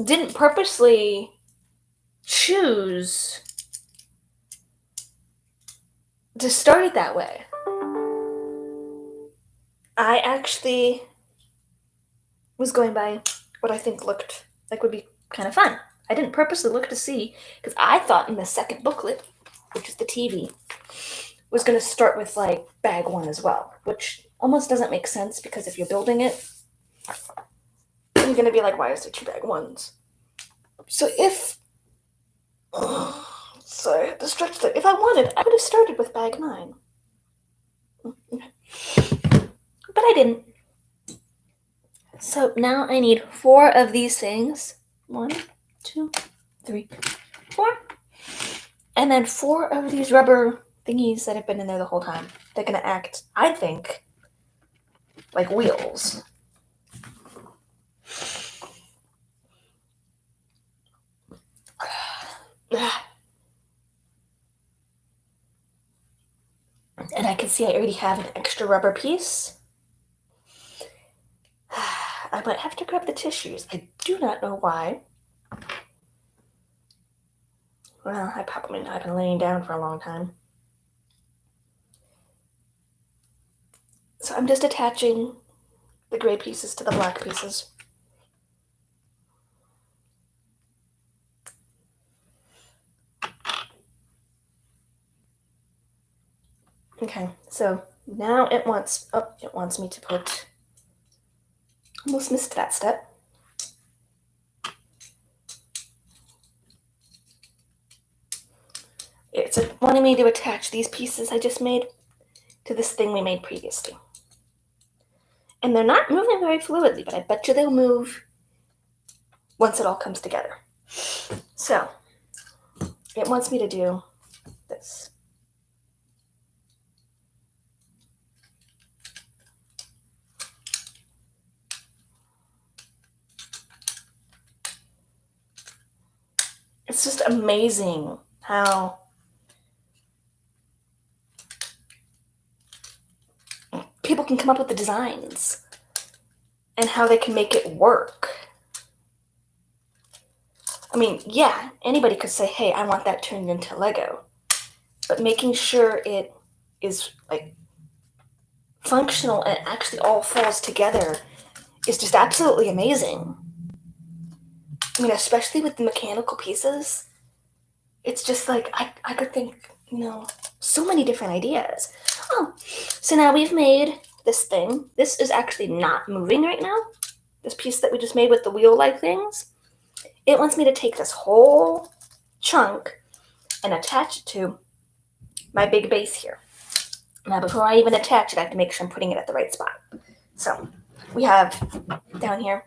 didn't purposely choose to start it that way. I actually was going by what I think looked like would be kind of fun. I didn't purposely look to see, because I thought in the second booklet, which is the TV, was going to start with like bag 1 as well, which almost doesn't make sense, because if you're building it, you're going to be like, why is there 2 bag 1s? So if... sorry, I had to stretch that. If I wanted, I would have started with bag 9. But I didn't. So now I need 4 of these things. 1, 2, 3, 4. And then 4 of these rubber thingies that have been in there the whole time. They're going to act, I think, like wheels. And I can see I already have an extra rubber piece. I might have to grab the tissues. I do not know why. Well, I probably not been laying down for a long time. So I'm just attaching the gray pieces to the black pieces. Okay, so now it wants me to put, almost missed that step. It's wanting me to attach these pieces I just made to this thing we made previously. And they're not moving very fluidly, but I bet you they'll move once it all comes together. So, it wants me to do this. It's just amazing how people can come up with the designs. and how they can make it work. I mean, yeah, anybody could say, hey, I want that turned into Lego. But making sure it is like functional and actually all falls together is just absolutely amazing. I mean, especially with the mechanical pieces, it's just like I could think, so many different ideas. Oh, so now we've made this thing. This is actually not moving right now. This piece that we just made with the wheel-like things. It wants me to take this whole chunk and attach it to my big base here. Now, before I even attach it, I have to make sure I'm putting it at the right spot. So we have down here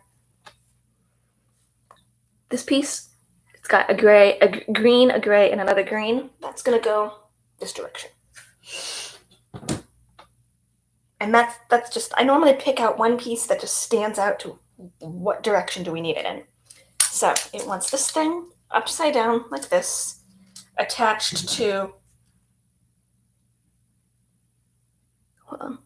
this piece. It's got a gray, a green, a gray, and another green. That's gonna go this direction. And that's just, I normally pick out one piece that just stands out to what direction do we need it in. So it wants this thing upside down like this, attached to, hold on.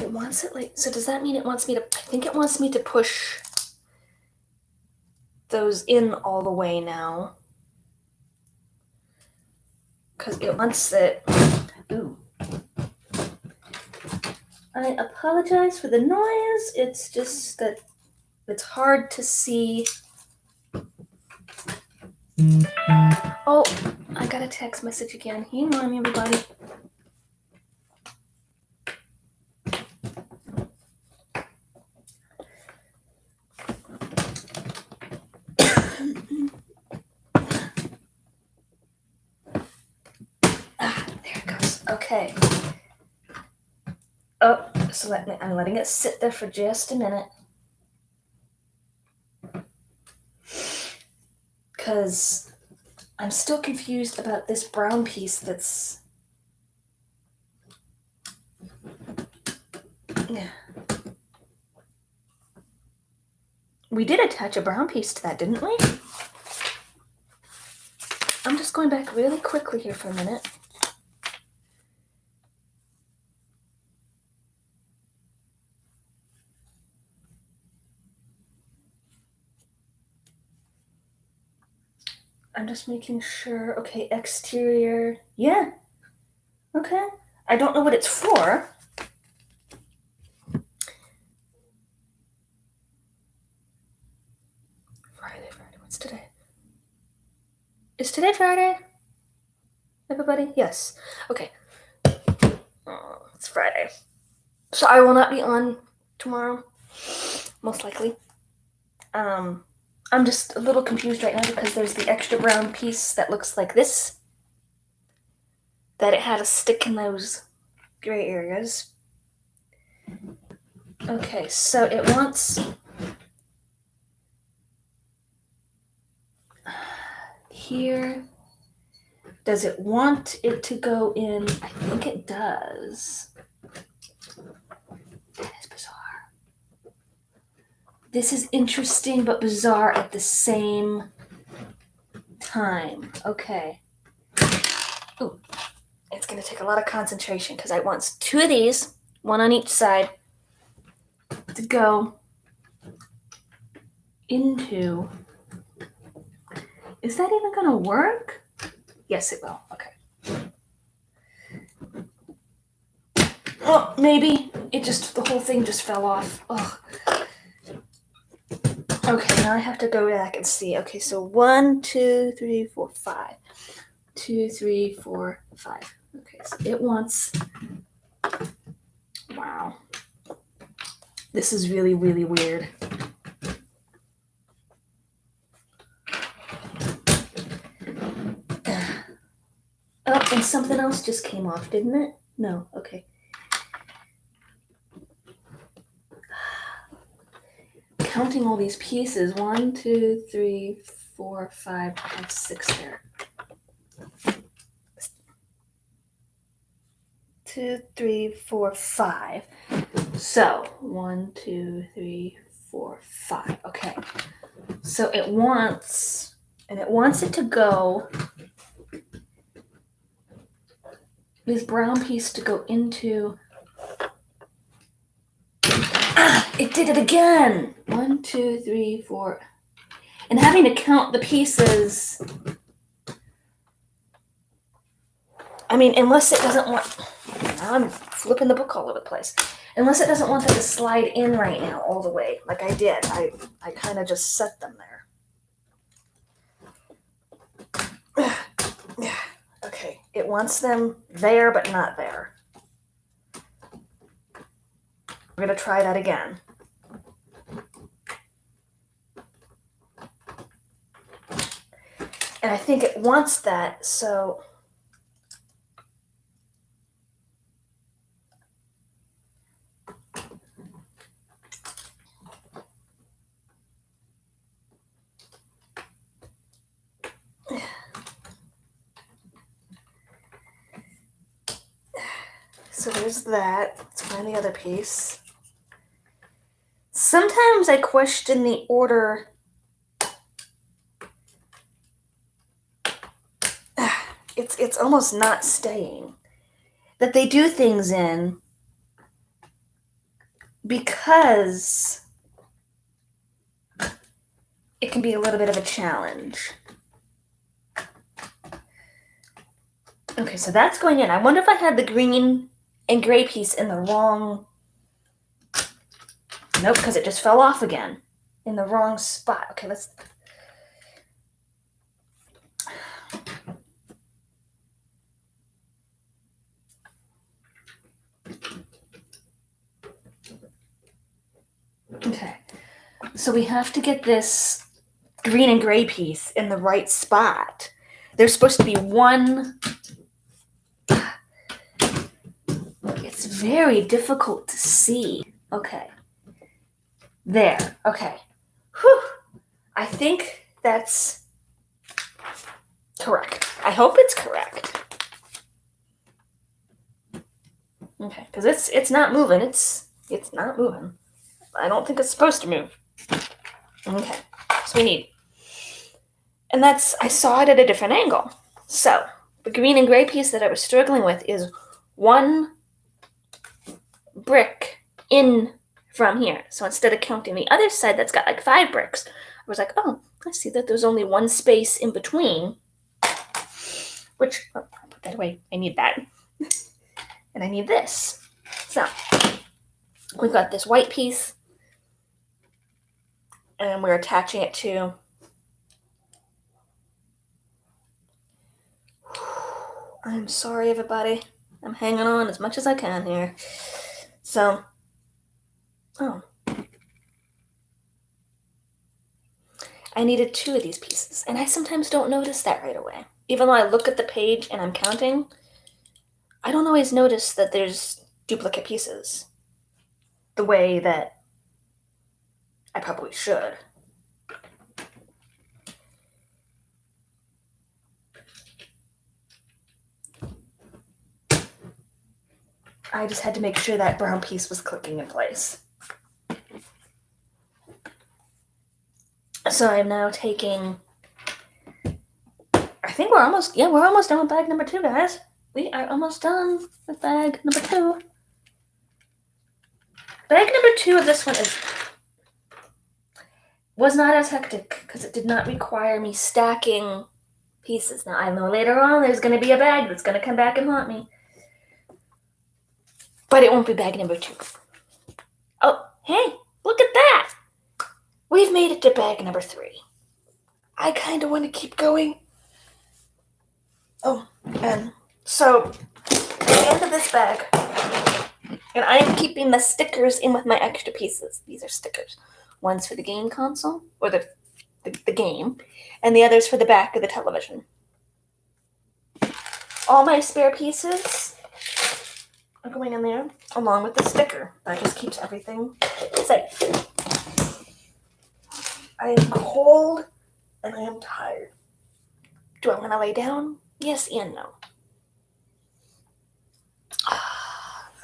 It wants it like, so does that mean it wants me to, I think it wants me to push those in all the way now. Because it wants it, ooh. I apologize for the noise. It's just that it's hard to see. Oh, I got a text message again. Hang on, everybody. There it goes. Okay. Oh, so I'm letting it sit there for just a minute. Because I'm still confused about this brown piece that's... Yeah. We did attach a brown piece to that, didn't we? I'm just going back really quickly here for a minute. I'm just making sure. Okay, exterior. Yeah. Okay. I don't know what it's for. Friday. What's today? Is today Friday? Everybody? Yes. Okay. Oh, it's Friday. So I will not be on tomorrow. Most likely. I'm just a little confused right now because there's the extra brown piece that looks like this. That it had to stick in those gray areas. Okay, so it wants... Here. Does it want it to go in? I think it does. That is bizarre. This is interesting but bizarre at the same time. Okay. Ooh. It's going to take a lot of concentration because I want two of these, one on each side, to go into... Is that even going to work? Yes, it will. Okay. Oh, maybe. It just, the whole thing just fell off. Oh. Okay, now I have to go back and see. Okay, so 1, 2, 3, 4, 5. 2, 3, 4, 5. Okay, so it wants... Wow. This is really, really weird. Oh, and something else just came off, didn't it? No, okay. Counting all these pieces. 1, 2, 3, 4, 5, 6 there. 2, 3, 4, 5. So 1, 2, 3, 4, 5. Okay. So it wants it to go this brown piece to go into. It did it again. 1, 2, 3, 4. And having to count the pieces. I mean, unless it doesn't want. Now I'm flipping the book all over the place. Unless it doesn't want them to slide in right now all the way, like I did. I kind of just set them there. Okay, it wants them there, but not there. We're going to try that again. And I think it wants that, so... So there's that. Let's find the other piece. Sometimes I question the order. It's almost not staying. That they do things in because it can be a little bit of a challenge. Okay, so that's going in. I wonder if I had the green and gray piece in the wrong... Nope, because it just fell off again. In the wrong spot. Okay, let's... Okay, so we have to get this green and gray piece in the right spot. There's supposed to be one... It's very difficult to see. Okay. There. Okay. Whew. I think that's correct. I hope it's correct. Okay, because it's not moving. It's not moving. I don't think it's supposed to move. Okay, so we need... And that's... I saw it at a different angle. So, the green and gray piece that I was struggling with is one brick in from here. So instead of counting the other side that's got like 5 bricks, I was like, oh, I see that there's only one space in between, which, oh, I'll put that away. I need that. And I need this. So we've got this white piece and we're attaching it to... I'm sorry, everybody. I'm hanging on as much as I can here. So, oh. I needed 2 of these pieces, and I sometimes don't notice that right away. Even though I look at the page and I'm counting, I don't always notice that there's duplicate pieces the way that I probably should. I just had to make sure that brown piece was clicking in place. So I'm now taking... I think we're almost done with bag number 2, guys. We are almost done with bag number 2. Bag number 2 of this one was not as hectic because it did not require me stacking pieces. Now, I know later on there's going to be a bag that's going to come back and haunt me. But it won't be bag number 2. Oh, hey, look at that. We've made it to bag number 3. I kind of want to keep going. Oh, and so at the end of this bag, and I am keeping the stickers in with my extra pieces. These are stickers. One's for the game console, or the game, and the other's for the back of the television. All my spare pieces are going in there, along with the sticker. That just keeps everything safe. I am cold, and I am tired. Do I want to lay down? Yes and no.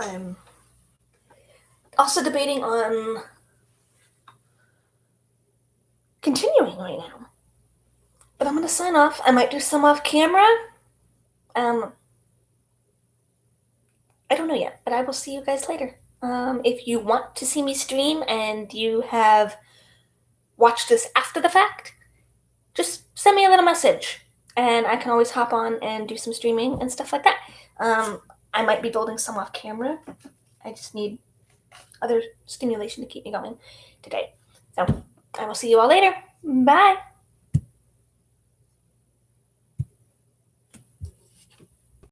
I'm also debating on continuing right now. But I'm going to sign off. I might do some off camera. I don't know yet, but I will see you guys later. If you want to see me stream and you have watched this after the fact, just send me a little message and I can always hop on and do some streaming and stuff like that. I might be building some off camera. I just need other stimulation to keep me going today. So I will see you all later. Bye.